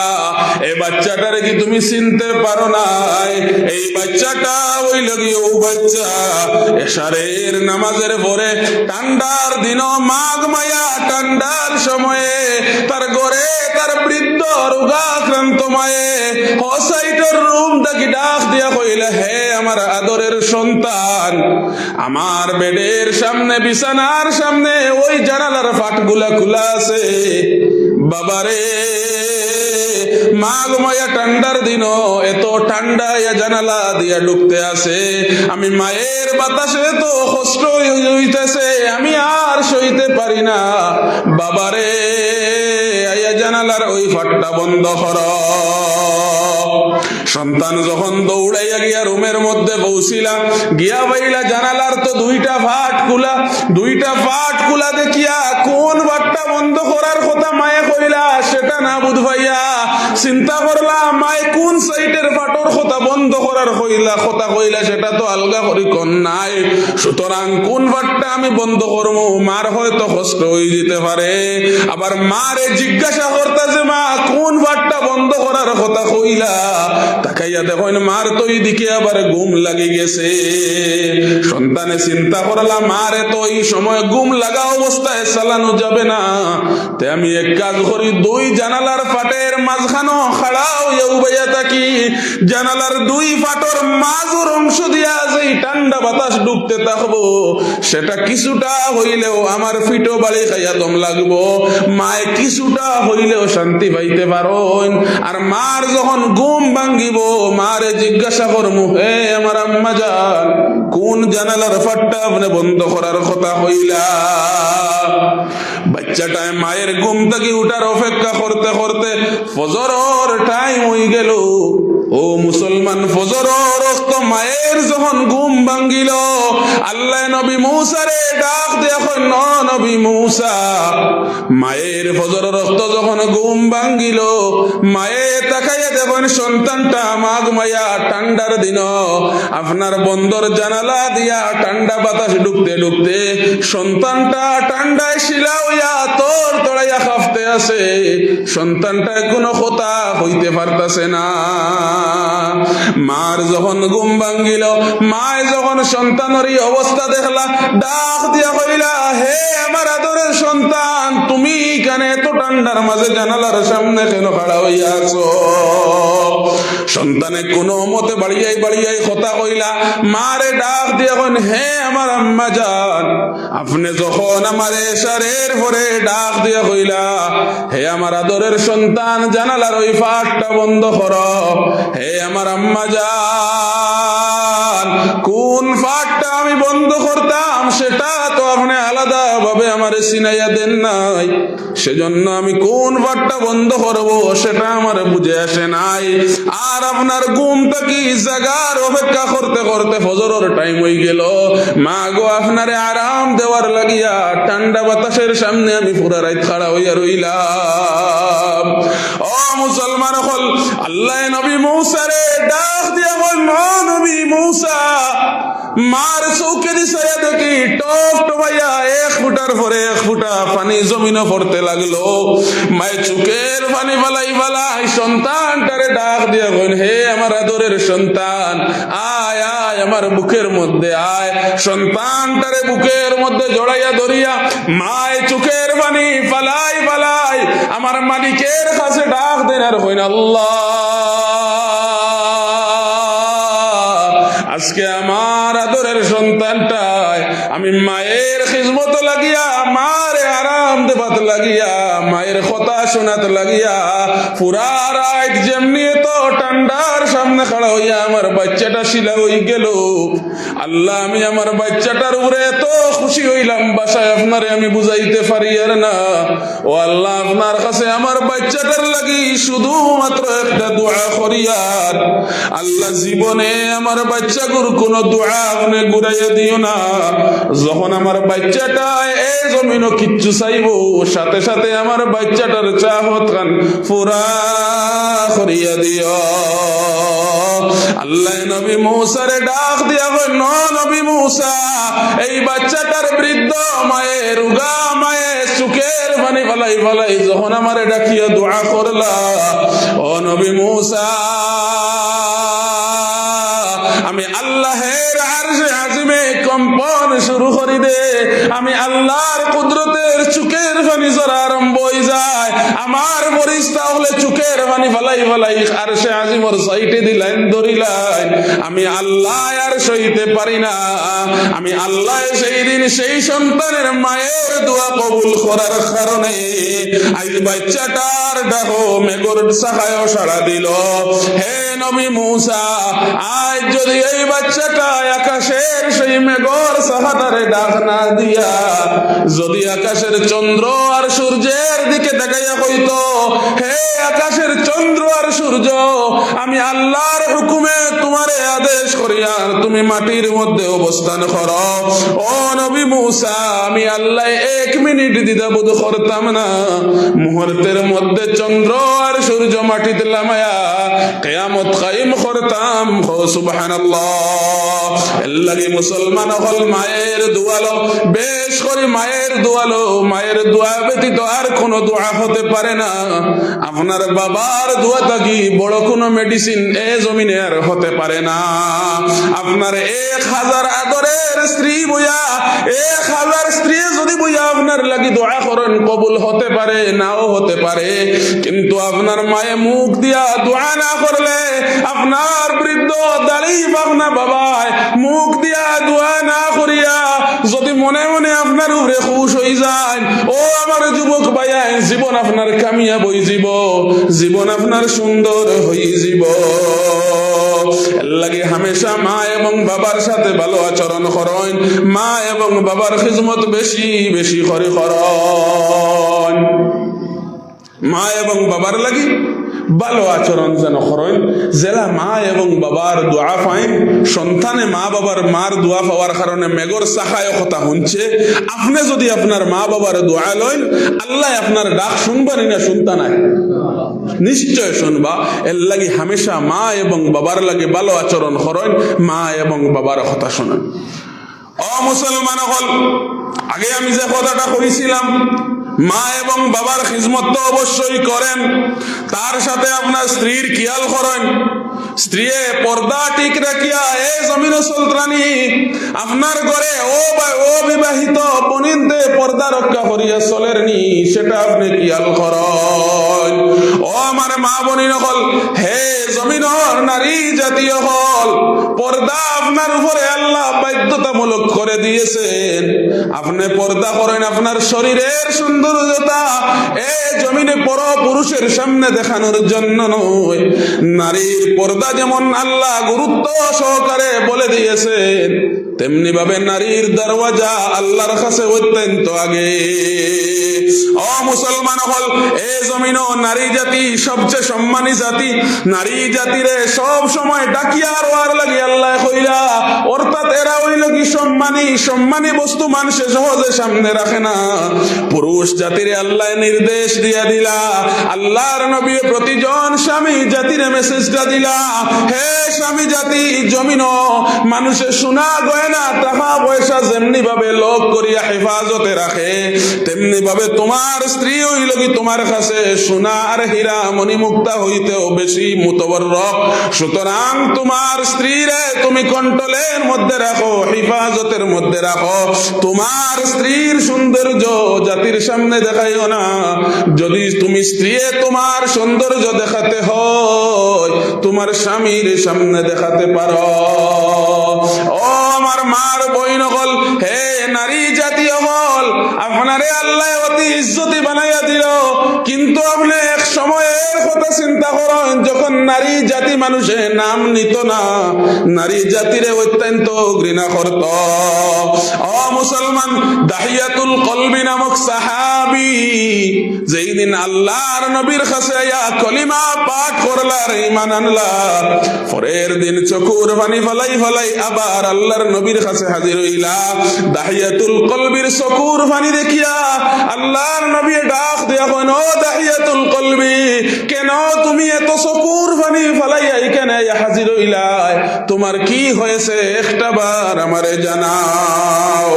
এই বাচ্চাটারে কি তুমি চিনতে পারো নাই? এই বাচ্চাটা ওই লাগি ও বাচ্চা এশারের নামাজের পরে ঠান্ডার দিন মাঘ মায়া ঠান্ডার সময়ে তার ঘরে তার বৃদ্ধ রোগাক্রান্ত মায়ে হোসাইটের রুম থেকে ডাক দিয়া কইলে, হে আমার আদরের সন্তান, আমার বেডের সামনে বিছানার সামনে ওই জানালার ফাটগুলা খোলা আছে। বাবারে, মাঘ মায়া ঠান্ডার দিন এত ঠান্ডা জানালা দিয়া ঢুকতে আছে, আমি মায়ের বাতাসে তো কষ্ট হইতেছে, আমি আর সইতে পারি না। বাবারে, আয়া জানালার ওই ফাটটা বন্ধ কর। সন্তান যখন দৌড়াইয়া গিয়া রুমের মধ্যে পৌঁছিলা, গিয়া বাইলা জানালার তো দুইটা ফাট কুলা দেখিয়া কোন বাটটা বন্ধ করার কথা মায়ে কইলা সেটা না বুঝ ভাইয়া চিন্তা করলা মায়ে কোন সাইডের ফাটর কথা বন্ধ করার কথা কইলা সেটা তো আলগা করি কোন নাই। সুতরাং কোন বাটটা আমি বন্ধ করবো, মার হয়তো কষ্ট হয়ে যেতে পারে। আবার মারে জিজ্ঞাসা করতেছে মা কোন বাটটা বন্ধ করার কথা কইলা, তাকাইয়া দেখেন মার তো এইদিকে আবার ঘুম লাগে গেছে। সন্তানে চিন্তা করলাম মারে তো এই সময় ঘুম লাগা অবস্থায় চালানো যাবে না, তে আমি এক কাজ করি, দুই জানালার ফাটের মাঝখানো খাড়া হইয়া উবাইয়া থাকি, জানালার দুই ফাটর মাঝের অংশ দিয়া যেই ঠান্ডা বাতাস ঢুকতে থাকবো সেটা কিছুটা হইলেও আমার ফিটো বাড়ি খাইয়া দম লাগবো, মায়ে কিছুটা হইলেও শান্তি পাইতে পারেন। আর মার যখন ঘুম ভাঙ্গিব মারে জিজ্ঞাসা করমু, হে আমার আম্মা জান কোন জানালার ফাটটা আপনি বন্ধ করার কথা হইলা। বাচ্চাটায় মায়ের ঘুম থেকে উঠার অপেক্ষা করতে করতে ফজরের টাইম হয়ে গেল। ও মুসলমান, ফজরের রক্ত মায়ের যখন ঘুম ভাঙ্গিল, আল্লাহ নবী মূসারে ডাক দিয়া কই, নবী মূসা, মায়ের ফজরের রক্ত যখন ঘুম ভাঙ্গিল, মায়ে তাকাইয়া দেখেন সন্তানটা মাঘ মায়া ঠান্ডার দিন আপনার বন্দর জানালা দিয়া ঠান্ডা বাতাস ঢুকতে ঢুকতে সন্তানটা ঠান্ডায় শিলা হইয়া তোর তড়াইয়া কাঁপতে আছে, সন্তানটা কোনো কথা হইতে পারতাছে না। মার যখন ঘুম ভাঙ্গিল, মায় যখন সন্তানের অবস্থা দেখলা, ডাক দিয়া কইলা, হে আমার আদরের সন্তান, তুমি কেন এত ঠান্ডার মাঝে জানালার সামনে কেন খাড়া হইয়া আছো? সন্তানে কোনো মতে বাড়িয়াই কথা কইলা, মারে ডাক দিয়া কইন, হে আমার আম্মা জান, আপনি যখন আমার এশারের পরে ডাক দিয়া কইলা, হে আমার আদরের সন্তান জানালার ওই ফাটটা বন্ধ করো, হে আমার আম্মা জান কোন ফাটটা আমি বন্ধ করতাম সেটা তো আপনি আলাদা ভাবে আমার সিনাইয়া দেন নাই, সেজন্য আমি কোন ফাটটা বন্ধ করব সেটা আমার বুঝে আসে নাই। আর আপনার ঘুমটা কি জাগার অপেক্ষা করতে করতে ফজরের টাইম হয়ে গেল, মা গো আপনারে আরাম দেওয়ার লাগিয়া ঠান্ডা বাতাসের সামনে আমি পুরা রাত খাড়া হইয়া রইলাম। ও মুসলমান হল, আল্লাহ নবী মূসারে ডাক দিয়া বল, নবী মূসা, মার চৌকে দিছাইয়া দেখি টপ টপাইয়া এক ফুটার পরে এক ফুটা পানি জমিনে পড়তে লাগলো। মায়ের চোখের পানি ফালাই সন্তানটারে ডাক দিয়া কইন, হে আমার আদরের সন্তান, আয় আয় আমার বুকের মধ্যে আয়। সন্তানটারে বুকের মধ্যে জড়াইয়া ধরিয়া মায়ের চোখের পানি ফালাই আমার মালিকের কাছে ডাক দেন আর কইন, আল্লাহ, আজকে আমার আদরের সন্তানটায় আমি মায়ের খিজমত লাগিয়া, মারে আরাম দেবাত লাগিয়া, মায়ের কথা শোনাত লাগিয়া পুরা রাত যেমনি তো ঠান্ডার সামনে খাড়া হইয়া আমার বাচ্চাটা শিলা হয়ে গেল। আল্লাহ, আমি আমার বাচ্চাটার উপরে এত খুশি হইলাম, বাসায় আপনারে আমি বুঝাইতে পারি আর না। ও আল্লাহ, আপনার কাছে আমার বাচ্চাটার লাগি শুধুমাত্র একটা দোয়া করিয়ার, আল্লাহ জীবনে আমার বাচ্চাগুর কোন দোয়া আপনি ঘুরাইয়া দিও না। যখন আমার বাচ্চাটা এই জমিনও কিচ্ছু চাইব, সাথে সাথে আমার বাচ্চাটার চাহত খান পুরা করিয়া দিও। আল্লাহ নবী মূসারে ডাক দিয়া কই, নবী মূসা, এই বাচ্চাটার বৃদ্ধ মায়ের রোগা মায়ের চোখের পানি ফালাই যখন আমারে ডাকিয়া দোয়া করলা, ও নবী মূসা, আমি আল্লাহের আরশে আজিমে কম্পন শুরু করি দে, আমি আল্লাহর কুদরতের চোখের পানি ঝরা আরম্ভ হয়ে যায়। আমার ফেরেশতা হলে চোখের পানি ফালাই আরশে আজিমর সাইটে দিলেন ধরিলেন, আমি আল্লাহ আর সইতে পারি না। আমি আল্লাহ সেই দিন সেই সন্তানের মায়ের দোয়া কবুল করার কারণে আজ বাচ্চাটার ডাকো মেঘর সাহায় সাড়া দিল। হে নবী মূসা, আজ যদি এই বাচ্চাটা আকাশের সেই মেঘর সাহাটারে ডাক না দিয়া যদি আকাশের চন্দ্র আর সূর্যের দিকে দেখা তাকাইয়া কইতো, হে আকাশের চন্দ্র আর সূর্য, আমি আল্লাহর হুকুমে তোমারে আদেশ করি আর তুমি মাটির মধ্যে অবস্থান করো। ও নবী মূসা, আমি আল্লাহ 1 মিনিট দ্বিধাবোধ করতাম না, মুহূর্তের মধ্যে চন্দ্র আর সূর্য মাটিতে লামায়া কিয়ামত কায়েম করতাম। সুবহানাল্লাহ। এর লাগি মুসলমান হল মায়ের দোয়ালো, বেশ করে মায়ের দোয়ালো। মায়ের দোয়া ব্যতীত আর কোন দোয়া হতে পারে না। আপনার বাবার দোয়া থাকি বড় কোন মেডিসিন এ জমিনে আর হতে পারে না। আপনার 1000 আদরের স্ত্রী বইয়া, 1000 স্ত্রী যদি বইয়া আপনার লাগি দোয়া করেন, কবুল হতে পারে নাও হতে পারে, কিন্তু আপনার মায়ে মুখ দিয়া দোয়া না করলে, আপনার বৃদ্ধ দাড়ি পাকনা বাবায় মুখ দিয়া দোয়া না করিয়া যদি মনে মনে আপনার উপরে খুশ হয়ে যায়, ও আমার যুবক ভাইয়া, জীবন আপনার কামিয়াব হয়ে যাব, জীবন আপনার সুন্দর হয়ে যাব। লাগে হামেশা মা এবং বাবার সাথে ভালো আচরণ করেন, মা এবং বাবার খিদমত বেশি বেশি করে করেন। মা এবং বাবার লাগি ভালো আচরণ যেন করেন। জেলা মা এবং বাবার দোয়া পাইন, সন্তানে মা বাবার মার দোয়া পাওয়ার কারণে মেঘর সাখায় কথা শুনছে। আপনি যদি আপনার মা বাবার দোয়া লইন, আল্লাহ আপনার ডাক শুনবানি না শুনতা নাই? নিশ্চয় শুনবা। এর লাগি হামেশা মা এবং বাবার লাগে ভালো আচরণ করেন, মা এবং বাবার কথা শোনেন। ও মুসলমান হল, আগে আমি যে কথাটা কইছিলাম, মা এবং বাবার খিদমত তো অবশ্যই করেন, তার সাথে আপনার স্ত্রীর খেয়াল করেন। স্ত্রী পর্দা ঠিক রাখিয়া এ জমিন সুলতানি আপনার ঘরে ও বিবাহিত বনিনতে পর্দা রক্ষা করিয়া চলেরনি, সেটা আপনি খেয়াল করেন। ও আমার মা বনিন হল, হে জমিনের নারী জাতীয় হল, পর্দা আপনার উপরে আল্লাহ বাধ্যতামূলক করে দিয়েছেন। আপনি পর্দা করেন আপনার শরীরের সৌন্দর্যতা এ জমিনে পর পুরুষের সামনে দেখানোর জন্য নয়। নারীর পর্দা যেমন আল্লাহ গুরুত্ব সহকারে বলে দিয়েছেন, তেমনি ভাবে নারীর দরওয়াজা আল্লাহর কাছে অত্যন্ত আগে। ও মুসলমান হল, এ জমিন নারী জাতি সবচেয়ে সম্মানী জাতি। নারী জাতিরে সব সময় ডাকিয়া আর লাগি আল্লাহ কইরা, অর্থাৎ এরা হইল কি সম্মানী বস্তু মানুষে সহজে সামনে রাখে না। পুরুষ জাতিরে আল্লাহ নির্দেশ দিয়া দিলা, আল্লাহর নবী প্রতিজন স্বামী জাতিরে মেসেজটা দিলা, হে স্বামী জাতি, জমিন মানুষের সোনা গয়না টাকা পয়সা যেমনি ভাবে লোক করিয়া হেফাজতে রাখে, তেমনি ভাবে তোমার স্ত্রী হইল কি তোমার কাছে সোনা আর হীরা মণিমুক্তা হইতেও বেশি মুতবররক। সুতরাং তোমার স্ত্রীরে তুমি কন্ট্রোলের মধ্যে রাখো, হেফাজতের মধ্যে রাখো। তোমার স্ত্রীর সৌন্দর্য জাতির সামনে দেখাইও না। যদি তুমি স্ত্রী তোমার সৌন্দর্য দেখাতে হয়, তোমার স্বামীর সামনে দেখাতে পারো। ও আমার মার বইন হল, হে নারী জাতীয় হল, আপনারে আল্লাহ অতি ইজ্জতি বানাইয়া দিল, কিন্তু আপনি এক সময়ের কথা চিন্তা করেন যখন নারী জাতি মানুষের নাম নিত না, নারী জাতিরে অত্যন্ত ঘৃণা করত। ও মুসলমান, দাহিয়াতুল কলবি নামক সাহাবী যেই দিন আল্লাহর নবীর কাছে আয়া কলিমা পাঠ করলার, ঈমান আনলার, পরের দিন চকুর পানি ফলাই ফলাই আবার আল্লাহর নবীর কাছে হাজির হইলা। দাহিয়াতুল কলবির চকুর পানি দেখিয়া আল্লাহর নবী ডাক দিয়া কইন, ও দাহিয়াতুল কলবি, কেন তুমি এত চকুর পানি ফলাইয়া এখানে হাজির হইলাই? তোমার কি হয়েছে একটা বার আমারে জানাও।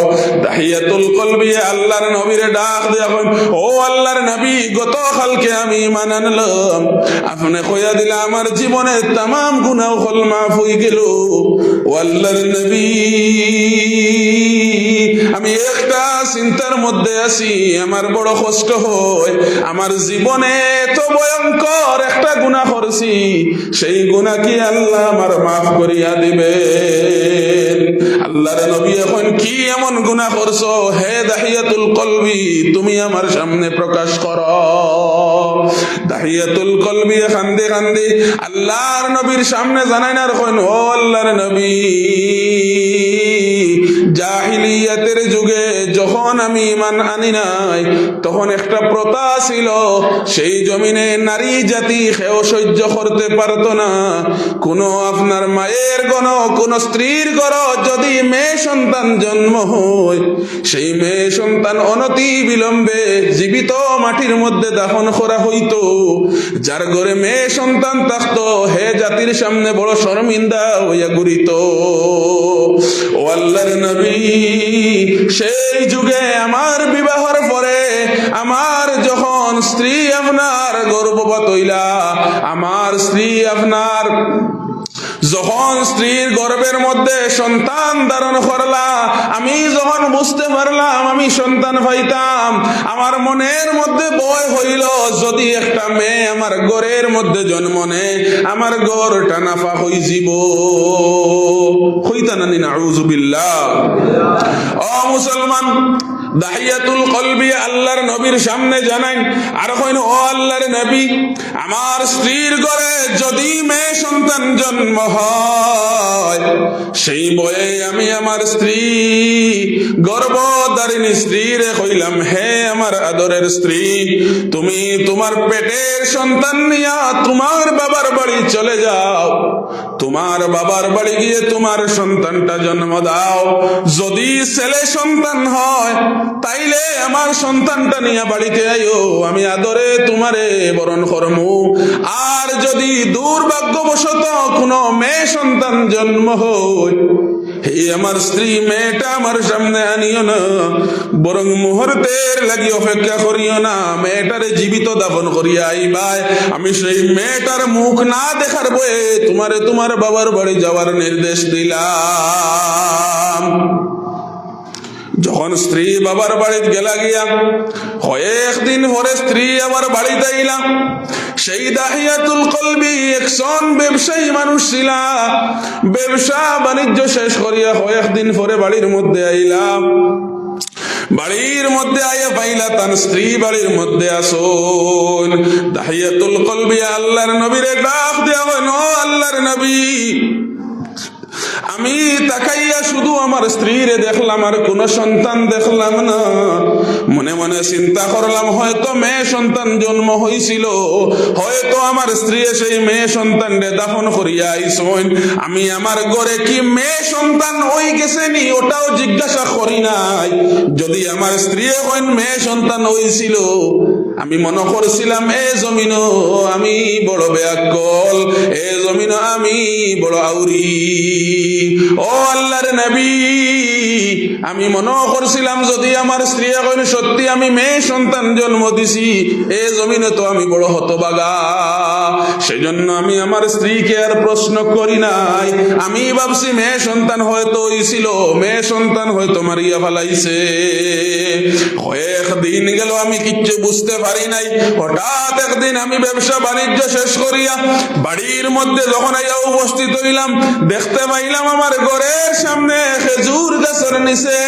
দাহিয়াতুল কলবি আল্লাহর নবীরে ডাক দিয়া কইন, ও আল্লাহর নবী, গত কালকে আমি ঈমান আনলাম, আপনি কইয়া দিলা আমার জীবনের तमाम গুনাহ হল মাফ হয়ে গেল। ও আল্লাহর নবী, আমি একটা চিন্তার মধ্যে আছি, আমার বড় কষ্ট হয়, আমার জীবনে তো ভয়ঙ্কর একটা গুনাহ করছি, সেই গুনাহ কি আল্লাহ আমার মাফ করিয়া দিবেন? আল্লাহর নবী এখন, কি এমন গুনাহ করছো হে দাহিয়াতুল কলবি, তুমি আমার সামনে প্রকাশ করো। দাহিয়াতুল কলবি কান্দে কান্দে আল্লাহর নবীর সামনে জানাই না, ও আল্লাহর নবী, জাহিলিয়াতের যুগে যখন আমি ঈমান আনি নাই, তখন একটা প্রথা ছিল, সেই জমিনে নারী জাতি কেউ সহ্য করতে পারত না। কোনো আপনার মায়ের কোন স্ত্রীর ঘর যদি মেয়ে সন্তান জন্ম হয়, সেই মেয়ে সন্তান অনতি বিলম্বে জীবিত মাটির মধ্যে দাফন করা হইতো। যার ঘরে মেয়ে সন্তান থাকতো, হে জাতির সামনে বড় শর্মিন্দা হইয়া ঘুরিত। ও আল্লাহর নবী, সেই যুগে আমার বিবাহের পরে আমার যখন স্ত্রী আপনার গর্ভপাত হইলা, আমার স্ত্রী আপনার যখন স্ত্রীর গর্ভের মধ্যে সন্তান ধারণ করলা, আমি যখন বুঝতে পারলাম আমি সন্তান পাইতাম, আমার মনের মধ্যে ভয় হইল, যদি একটা মেয়ে আমার ঘরের মধ্যে জন্ম নেয়, আমার ঘরটা নাফা হই যাব। হইতা নানি নাউযু বিল্লাহ। ও মুসলমান, দাহিয়াতুল কলবি আল্লাহর নবীর সামনে জানাই আর কইন, ও আল্লাহর নবী, আমার স্ত্রীর ঘরে যদি মেয়ে সন্তান জন্ম হয়, সেই বয়ে আমি আমার স্ত্রী গর্ভধারিণী স্ত্রীরে কইলাম, হে আমার আদরের স্ত্রী, তুমি তোমার পেটের সন্তান নিয়া তোমার বাবার বাড়ি চলে যাও, তোমার বাবার বাড়ি গিয়ে তোমার সন্তানটা জন্ম দাও। যদি ছেলে সন্তান হয়, তাইলে আমার সন্তানটা নিয়ে বাড়িতে আইও, আমি আদরে তোমারে বরণ করমু। আর যদি দুর্ভাগ্যবশত কোনো মেয়ে সন্তান জন্ম হয়, হে আমার স্ত্রী, মেয়েটা আমার সামনে আনিও না, বরং মুহূর্তের লাগি অপেক্ষা করিও না, মেয়েটারে জীবিত দাফন করিয়া আইবাই। আমি সেই মেয়েটার মুখ না দেখার বয়ে তোমারে তোমার বাবার বাড়ি যাওয়ার নির্দেশ দিলাম। যখন স্ত্রী বাবার বাড়িতে গেলা গিয়া কয়েকদিন পরে স্ত্রী আবার বাড়িতে আইলাম। সেই দাহিয়াতুল কলবি একজন ব্যবসায়ী মানুষ ছিল, ব্যবসা বাণিজ্য শেষ করিয়া কয়েকদিন পরে বাড়ির মধ্যে আইলাম। বাড়ির মধ্যে আইয়া পাইলা তার স্ত্রী বাড়ির মধ্যে আসুন। দাহিয়াতুল কলবি আল্লাহর নবীরে ডাক দেয়া হয়, ও আল্লাহর নবী, আমি তাকাইয়া শুধু আমার স্ত্রীরে দেখলাম, আর কোন সন্তান দেখলাম না। মনে মনে চিন্তা করলাম, হয়তো মেয়ে সন্তান জন্ম হয়েছিল, হয়তো আমার স্ত্রী সেই মেয়ে সন্তানরে দাফন করিয়া আইসন। আমি আমার ঘরে কি মেয়ে সন্তান হই গেছে নি ওটাও জিজ্ঞাসা করি নাই। যদি আমার স্ত্রী এখন মেয়ে সন্তান হয়েছিল, আমি মনে করছিলাম এ জমিন আমি বড় বেয়াক্কল, এ জমিন আমি বড় আউরি। ও আল্লাহর নবী, আমি মনে করছিলাম যদি আমার স্ত্রী এখন সত্যি আমি মেয়ে সন্তান জন্ম দিছি, এ জমিনে তো আমি বড় হতভাগা। সেজন্য আমি আমার স্ত্রীকে আর প্রশ্ন করি নাই। আমি ভাবছি মেয়ে সন্তান হয়তো হইছিল, মেয়ে সন্তান হয়তো মারিয়া ফেলাইছে। কয়েকদিন গেল আমি কিচ্ছু বুঝতে পারি নাই। হঠাৎ একদিন আমি ব্যবসা বাণিজ্য শেষ করিয়া বাড়ির মধ্যে যখন আইয়া উপস্থিত হইলাম, দেখতে পাইলাম আমার ঘরের সামনে খেজুর গাছের নিচে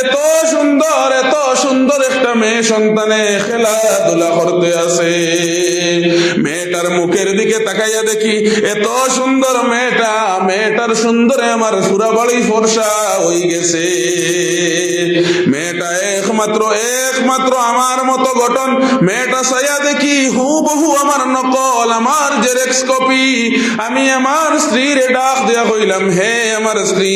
এত সুন্দর একটা মেয়ে সন্তানে খেলাধুলা করতে আছে। মেয়েটার মুখের দিকে তাকাইয়া দেখি এত সুন্দর মেয়েটার সুন্দরে আমার সুরা বাড়ি ফর্সা হয়ে গেছে। মেয়েটা একমাত্র আমার মতো গঠন। মেয়েটা সাইয়া দেখি হুবহু আমার নকল, আমার জেরক্স কপি। আমি আমার স্ত্রীর ডাক দিয়া কইলাম, হে আমার স্ত্রী,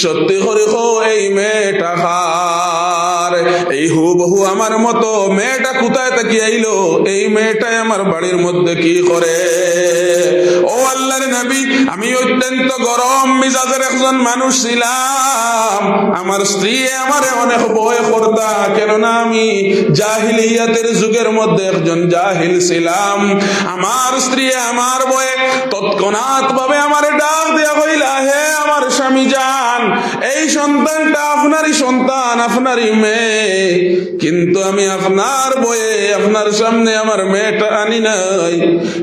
সত্যি করে কো এই মেয়েটা কার? এই হুবহু আমার মতো মেয়েটা কোথায় থেকে আইলো? এই মেয়েটাই আমার বাড়ির মধ্যে কি করে? ও আল্লাহর নবী, আমি অত্যন্ত গরম মিজাজের একজন মানুষ ছিলাম। আমার স্ত্রী আমারে অনেক ভয় করতা, কেননা আমি জাহিলিয়াতের যুগের মধ্যে একজন জাহিল ছিলাম। আমার স্ত্রী আমার ভয়ে তৎক্ষণাৎ ভাবে আমার ডাক দেয়া হইলা, হে আমার স্বামী জান, এই সন্তানটা আপনারই সন্তান, আপনারই মেয়ে, কিন্তু আমি আপনার ভয়ে আপনার সামনে আমার মেয়েটা আনি নাই।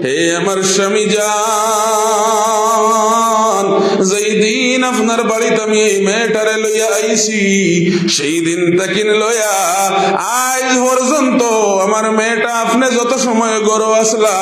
হে আমার স্বামী জান, যেই দিন দিন আপনার বাড়িতে আমি এই মেয়েটারে লইয়া আইছি, সেই দিন থেকে লইয়া আজ পর্যন্ত আমার মেয়েটা আপনি যত সময় গরো আসলা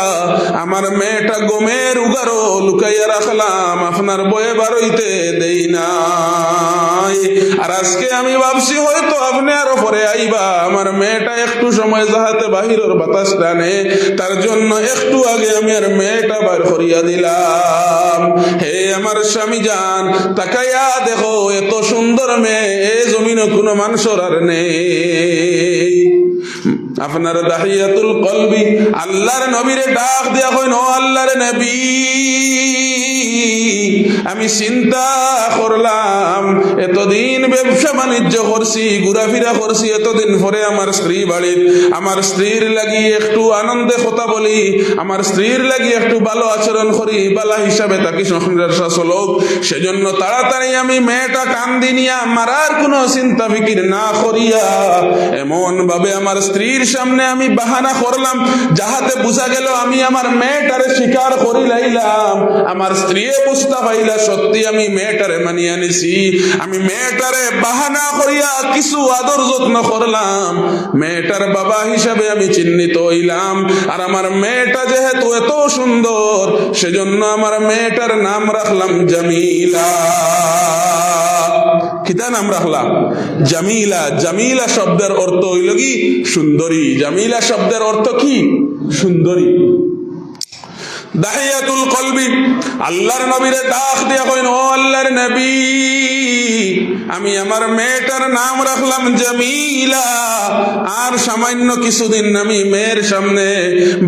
আমার মেয়েটা গমের উগারো লুকাইয়া রাখলাম, আপনার বয়ে বারইতে দেই নাই। আর আজকে আমি ভাবছি হয়তো আপনি আরো পরে আইবা, আমার মেয়েটা একটু সময় যাহাতে বাহিরের বাতাস টানে তার জন্য একটু আগে আমি আর মেয়েটা বার করিয়া দিলাম। হে আমার স্বামী জান, তাকাইয়া দেখো এত সুন্দর মেয়ে এ জমিনে কোনো মানুষের আর নেই। আপনার দাহিয়াতুল কলবি আল্লাহর নবীরে ডাক দিয়া কইন, ও আল্লাহর নবী আমি চিন্তা করলাম এতদিন ব্যবসা বাণিজ্য করছি, ঘোরাফেরা করছি, এতদিন পরে আমার স্ত্রী বাড়ির, আমার স্ত্রীর লাগি একটু আনন্দে কথা বলি, আমার স্ত্রীর লাগি একটু ভালো আচরণ করি, বালা হিসাবে তাকে সংসার চলুক, সেজন্য তাড়াতাড়ি আমি মেয়েটা কান্দি নিয়া মারার কোনো চিন্তা ফিকির না করিয়া এমন ভাবে আমার স্ত্রীর সামনে আমি বাহানা করলাম যাহাতে বুঝা গেল আমি আমার মেয়েটারে স্বীকার করি লাইলাম। আমার স্ত্রী বুঝতে পাইলা সত্যি আমি মেয়েটারে মানিয়ে আনিছি। আমি মেয়েটারে বাহানা করিয়া কিছু আদর যত্ন করলাম, মেয়েটার বাবা হিসাবে আমি চিহ্নিত হইলাম। আর আমার মেয়েটা যেহেতু এত সুন্দর সেজন্য আমার মেয়েটার নাম রাখলাম জামিলা। কিতা নাম রাখলাম? জামিলা। জামিলা শব্দের অর্থ হইল কি? সুন্দরী। জামিলা শব্দের অর্থ কি? সুন্দরী। দাহিয়াতুল কলবি আল্লাহর নবীরে ডাক দিয়া কইন, ও আল্লাহর নবী আমি আমার মেয়েটার নাম রাখলাম জামিলা। আর সামান্য কিছুদিন আমি মেয়ের সামনে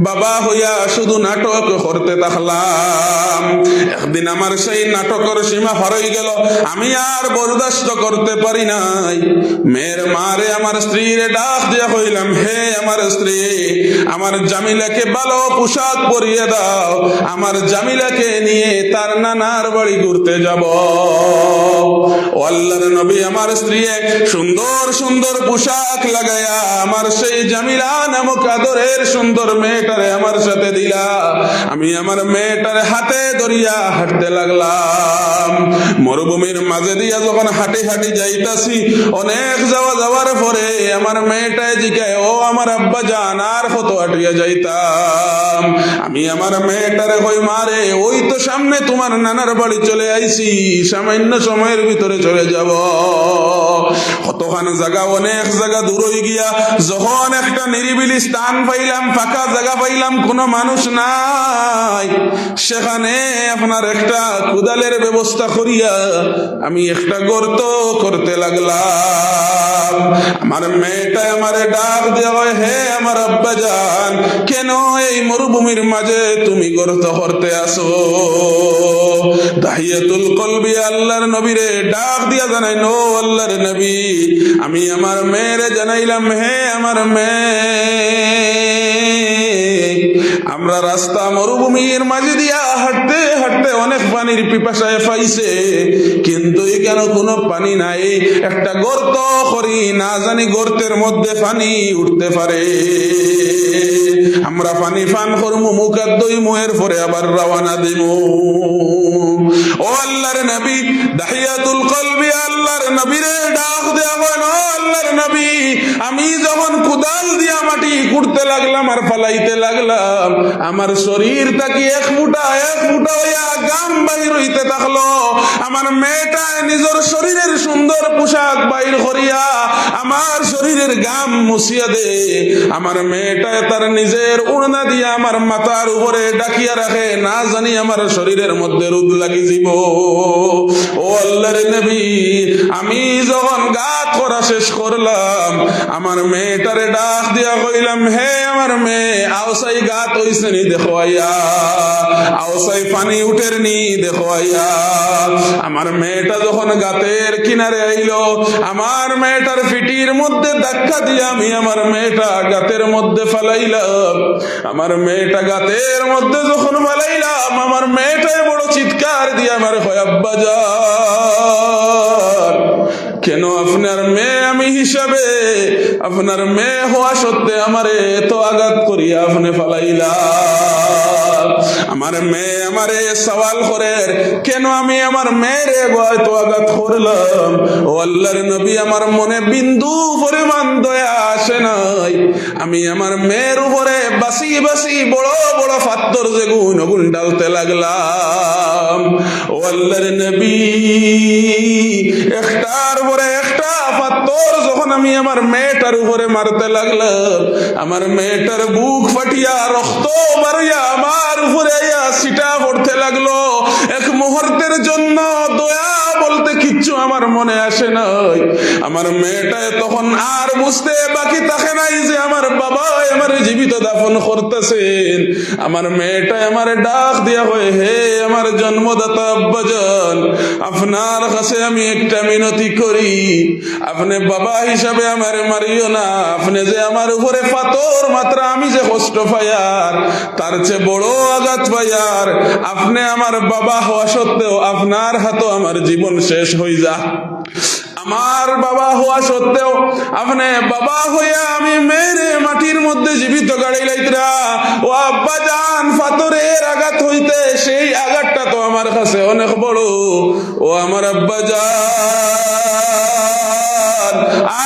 বাবা হইয়া শুধু নাটক করতে থাকলাম। একদিন আমার সেই নাটকের সীমা হারাই গেল, আমি আর বরদাস্ত করতে পারি নাই। মেয়ের মারে আমার স্ত্রীরে ডাক দিয়া কইলাম, হে আমার স্ত্রী আমার জামিলাকে ভালো পোশাক পরিয়ে দাও, আমার জামিলাকে নিয়ে তার নানার বাড়ি ঘুরতে যাব। ও আল্লাহর নবী আমার স্ত্রী সুন্দর সুন্দর পোশাক লাগায়া আমার সেই জামিলা নামক আদরের সুন্দর মেয়েটারে আমার সাথে দিলা। আমি আমার মেয়েটারে হাতে ধরিয়া হাঁটতে লাগলাম। মরুভূমির মাঝে দিয়া যখন হাঁটি হাঁটি যাইতাছি, অনেক যাওয়ার পরে আমার মেয়েটায় জিজ্ঞায়, ও আমার আব্বা জান আর কত হাঁটিয়া যাইতাম? আমি আমার মেয়েটারে কই, মারে ওই তো সামনে তোমার নানার বাড়ি চলে আইছি, সামান্য সময়ের ভিতরে চলে যাব। কতখান জায়গা, অনেক জায়গা দূর হয়ে গিয়া যখন একটা নিরিবিলি স্থান পাইলাম, ফাঁকা জায়গা পাইলাম, কোনো মানুষ নাই, সেখানে আপনার একটা কুদালের ব্যবস্থা করিয়া আমি একটা গর্ত করতে লাগলাম। আমার মেয়েটা আমারে ডাক দেওয়া, হে আমার আব্বা জান কেন এই মরুভূমির মাঝে তুমি গর্ত করতে আসো? দাহিয়াতুল কলবি আল্লাহর নবীরে ডাক দিয়া জানাই, নো আল্লাহর নবী আমি আমার মেয়েরে জানাইলাম, হে আমার মেয়ে আমরা রাস্তা মরুভূমির মাঝে দিয়া হাঁটতে হাঁটতে অনেক পানির পিপাসায় পাইছে, কিন্তু এখানে কোনো পানি নাই। একটা গর্ত করি, না জানি গর্তের মধ্যে পানি উঠতে পারে, আমরা পানি পান করবো, মুখ হাত ধুইমু, এর পরে আবার রওনা দিমু। ও আল্লাহর নবী দাহিয়াতুল কলবি আল্লাহর নবীরে ডাক দেয়া বলেন, ও আল্লাহর নবী আমি যখন কুদাল দিয়া মাটি কুড়তে লাগলাম আর ফালাইতে লাগলাম, আমার শরীর থেকে এক মুঠা হইয়া গাম বাহির হইতে থাকলো। আমার মেয়েটা নিজের শরীরের সুন্দর পোশাক বাহির করিয়া আমার শরীরের গাম মুছিয়া দে। আমার মেয়েটা তার নিজের উড়না দিয়া আমার মাথার উপরে ডাকিয়া রাখে, না জানি আমার শরীরের মধ্যে রোদ লাগি যাব। ও আল্লাহর নবী আমি যখন গাত করা শেষ করলাম, আমার মেয়েটারে ডাক দিয়া কইলাম, হে আমার মেয়ে আওসাই গাত হইছে নি দেখো আইয়া, আওসাই পানি উঠের নি দেখো আইয়া। আমার মেয়েটা যখন গাতের কিনারে আইলো, আমার মেয়েটার পিঠির মধ্যে ধাক্কা দিয়া আমি আমার মেয়েটা গাতের মধ্যে ফালাইলাম। আমার মেয়েটা গাতের মধ্যে যখন ফালাইলাম, আমার মেয়েটাই বড় চিৎকার দিয়ে আমার আব্বা জান কেন আপনার মেয়ে আমি হিসাবে, আপনার মেয়ে হওয়া সত্ত্বে আমারে এত আঘাত করিয়া আপনি ফালাইলা। আমার মেয়ে আমারে সওয়াল করে কেন আমি আমার মেয়েরে হয়তো আঘাত করলাম। ও আল্লাহর নবী, আমার মনে বিন্দু পরিমাণ দয়া আসে নাই। আমি আমার মেয়ের উপরে বাসি বাসি বড় বড় পাথর যে গুণ গুণ ডালতে লাগলাম। ও আল্লাহর নবী, একটার পরে একটা পাথর যখন আমি আমার মেয়েটার উপরে মারতে লাগলাম, আমার মেয়েটার বুক ফাটিয়া রক্ত বাড়িয়া আমার উপরে ছিটা পড়তে লাগলো। এক মুহূর্তের জন্য দয়া বলতে কিচ্ছু আমার মনে আসে নাই। আমার মেয়েটা তখন আর বুঝতে বাকি থাকে নাই যে আমার বাবা আমার জীবিত দাফন করতেছেন। আমার মেয়েটা আমার ডাক দিয়া হয়, হে আমার জন্মদাতা আব্বাজান, আপনার কাছে আমি একটা মিনতি করি, আপনি বাবা হিসাবে আমার মারিও না। আপনি যে আমার উপরে পাথর মাত্রা আমি যে কষ্ট পাইয়ার তার চেয়ে বড় আঘাত পাইয়ার, আপনি আমার বাবা হওয়া সত্ত্বেও আপনার হাতও আমার জীবন শেষ হয়ে যা। আমার বাবা হওয়া সত্ত্বেও আপনি বাবা হইয়া আমি মেরে মাটির মধ্যে জীবিত গাড়ি লাইতরা। ও আব্বা জান, পাথরের আঘাত হইতে সেই আঘাতটা তো আমার কাছে অনেক বড়। ও আমার আব্বা জান,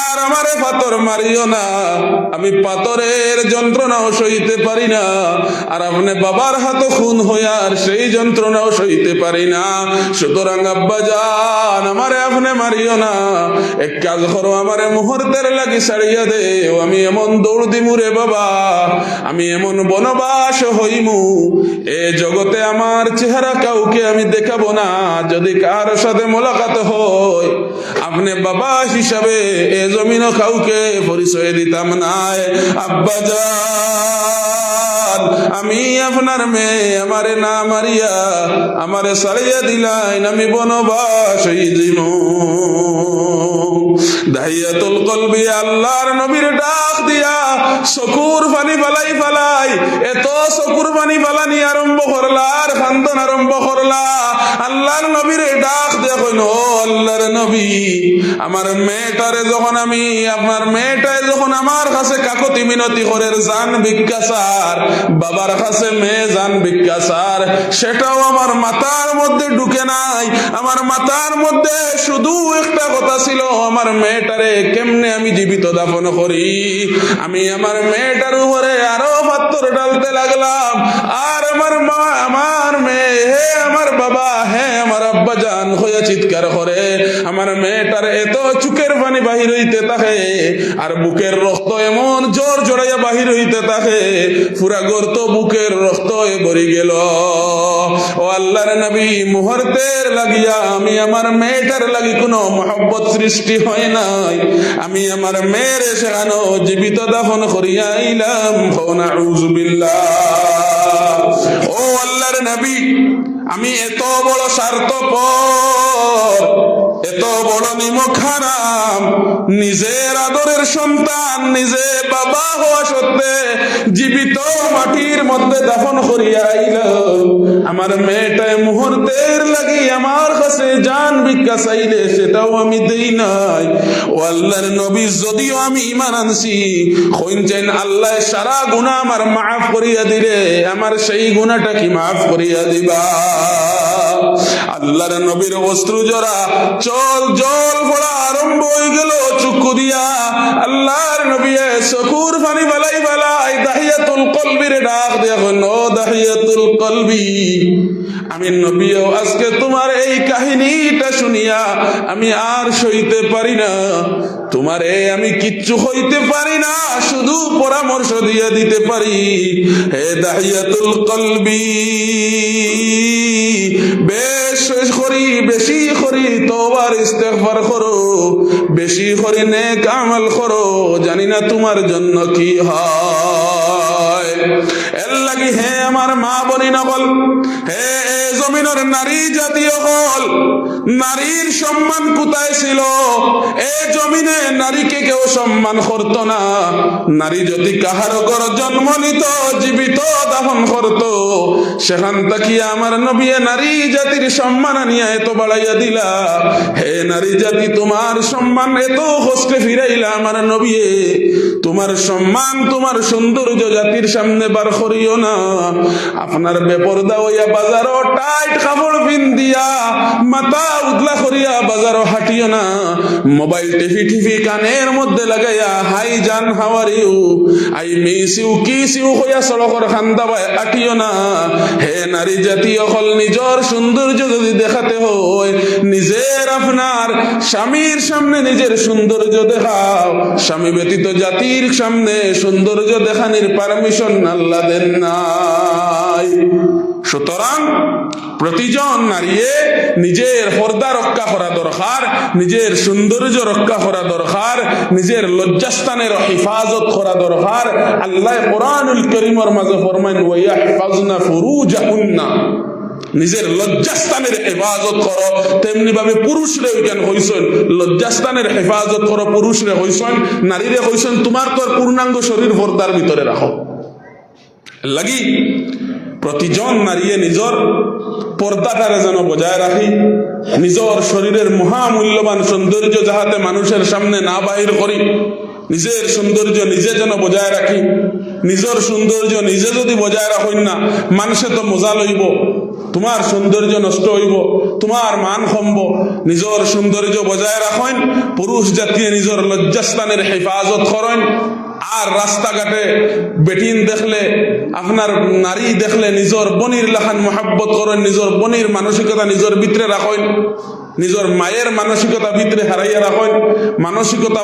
আর আমারে পাথর মারিও না, আমি পাথরের যন্ত্রণাও সইতে পারি না। আর আপনি বাবার হাত খুন হইয়ার সেই যন্ত্রণাও সইতে পারি না। সুতরাং আব্বা জান, আমারে আপনি মারিও না। এক কাজ করো, আমারে মুহূর্তের লাগি ছাড়িয়া দেও। আমি এমন দৌড় দিমু রে বাবা, আমি এমন বনবাস হইমু, এ জগতে আমার চেহারা কাউকে আমি দেখাবো না। যদি কার সাথে মোলাকাত হয়, আপনি বাবা হিসাবে এ জমিনও কাউকে পরিচয় দিতাম না। আব্বা জান, আমি আপনার মেয়ে, আমারে না মারিয়া আমারে ছাড়িয়া দিলাইন, আমি বনবাস হইজিমু। দাহিয়াতুল কলবি আল্লাহর নবীর ডাক দিয়া চকুর পানি ফালাই ফালাই এত চকুর পানি ফালানি আরম্ভ করলা, আর খান্দন আরম্ভ করলা। আল্লাহর নবীর ডাক দিয়া কইন, ও আল্লাহর নবী, আমার মেয়েটারে যখন আমি, আপনার মেয়েটায় যখন আমার কাছে কাকতি মিনতি করে জান ভিক্ষা চার, বাবার কাছে মেয়ে জান ভিক্ষা চার, সেটাও আমার মাথার মধ্যে ঢুকে নাই। আমার মাথার মধ্যে শুধু একটা কথা ছিল, আমার মেয়েটারে কেমনে আমি জীবিত দাফন করি। আমি আমার মেয়েটার উপরে আরো পাথর ডালতে লাগলাম। আর আমার মা, আমার মেয়ে, হে আমার বাবা, হে আমার আব্বা জান হইয়া চিৎকার করে। আমার মেয়েটার এত চোখের পানি বাহির হইতে থাকে, আর বুকের রক্ত এমন জোর জড়াইয়া বাহির হইতে থাকে, পুরা গর্ত বুকের রক্ত ভরি গেল। ও আল্লাহর নবী, মুহূর্তের লাগিয়া আমি আমার মেয়েটার লাগি কোনো মহব্বত সৃষ্টি হয় নাই। আমি আমার মেয়ের সেখানে জীবিত দাফন করিয়া আইলাম। নাউযু বিল্লাহ। ও আল্লাহর নবী, আমি এত বড় স্বার্থপর, এত বড় নিমক হারাম, নিজের আদরের সন্তান নিজে বাবা হওয়া সত্ত্বে জীবিত মাটির মধ্যে দাফন করিয়া আইলাম। আমার মেয়েটায় মুহূর্তের লাগি আমার কাছে জান ভিক্ষা চাইলে সেটাও আমি দেই নাই। ও আল্লাহর নবী, যদিও আমি ঈমান আনছি, কইছেন আল্লাহ সারা গুনাহ আমার মাফ করিয়া দিলে, আমার সেই গুনাহটা কি মাফ করিয়া দিবা? আল্লাহর নবীর অশ্রু জোড়া চল জল পড়া আরম্ভ হয়ে গেল চক্ষু দিয়া। আল্লাহর নবী চকুর পানি বালাই বালাই দাহিয়াতুল কলবির ডাক দিয়া কইন, ও দাহিয়াতুল কলবি, আমি নবীও আজকে তোমার এই কাহিনীটা শুনিয়া আমি আর সইতে পারি না। তোমারে আমি কিচ্ছু হইতে পারি না, শুধু পরামর্শ দিয়ে দিতে পারি। হে দাহিয়াতুল কলবি, বেশি করি তওবার ইস্তেগফার করো, বেশি করে নেক আমল করো, জানি না তোমার জন্য কি হয়। এর লাগি হে আমার মা বনি নকল, হে জমিনের নারী জাতীয় হল, নারীর সম্মান কোথায় ছিল? এই জমিনে নারীকে কেউ সম্মান করতো না। নারী যদি কাহারো ঘর জন্ম নিত, জীবিত দাফন করত, সেখান থেকে আমার নবী নারী জাতির সম্মান আনিয়া এত বাড়াইয়া দিলা। হে নারী জাতি, তোমার সম্মান এত কষ্টে ফিরাইলা আমার নবী, তোমার সম্মান তোমার সৌন্দর্য জাতির সামনে বার করিয়া করিও না। আপনার বেপরদা হইয়া বাজারও টাইট কাপড় পিন্দিয়া মাথা উদলা করিয়া বাজারও হাঁটিও না। মোবাইল টিভি টিভি কানের মধ্যে লাগাইয়া হাই জান how are you I miss you kiss you হইয়া সড়কর খান্দা বাই আটিও না। হে নারী জাতীয় হল নিজের সৌন্দর্য যদি দেখাতে হয় নিজের আপনার স্বামীর সামনে নিজের সৌন্দর্য দেখাও। স্বামী ব্যতীত জাতির সামনে সৌন্দর্য দেখানোর পারমিশন আল্লাহ দেন নাই। সুতরাং প্রতিজন নারীয়ে নিজের পর্দা রক্ষা করা দরকার, নিজের সৌন্দর্য রক্ষা করা দরকার, নিজের লজ্জাস্থানের হিফাজত করা দরকার। আল্লাহ কোরআনুল কারীমের মাঝে ফরমান ওয়াইয়াহফাজনা ফুরুজাহুন্না, নিজের লজ্জাস্থানের হেফাজত করো। তেমনি ভাবে পুরুষরে জ্ঞান হইছেন লজ্জাস্থানের হেফাজত করো, পুরুষরে হইছেন, নারীরে হইছেন তোমার তোর পূর্ণাঙ্গ শরীর পর্দার ভিতরে রাখো। লাগি প্রতিজন নারীয়ে নিজের পর্দাটারে যেন বজায় রাখি, নিজের শরীরের মহামূল্যবান সৌন্দর্য যাহাতে মানুষের সামনে না বাহির করি, নিজের সৌন্দর্য নিজে যেন বজায় রাখি। নিজের সৌন্দর্য নিজে যদি বজায় রাখেন না মানুষে তো মজা লইব, তোমার সৌন্দর্য নষ্ট হইব, তোমার মান কমব। নিজের সৌন্দর্য বজায় রাখেন, পুরুষ জাতীয় নিজের লজ্জাস্থানের হেফাজত করেন। আর রাস্তাঘাটে বেটিন দেখলে আপনার নারী দেখলে নিজের বনির লাখান মহাব্বত করেন, নিজের বনির মানসিকতা নিজের ভিতরে রাখেন, নিজের মায়ের মানসিকতা ভিতরে হারাইয়া রাখেন। মানসিকতা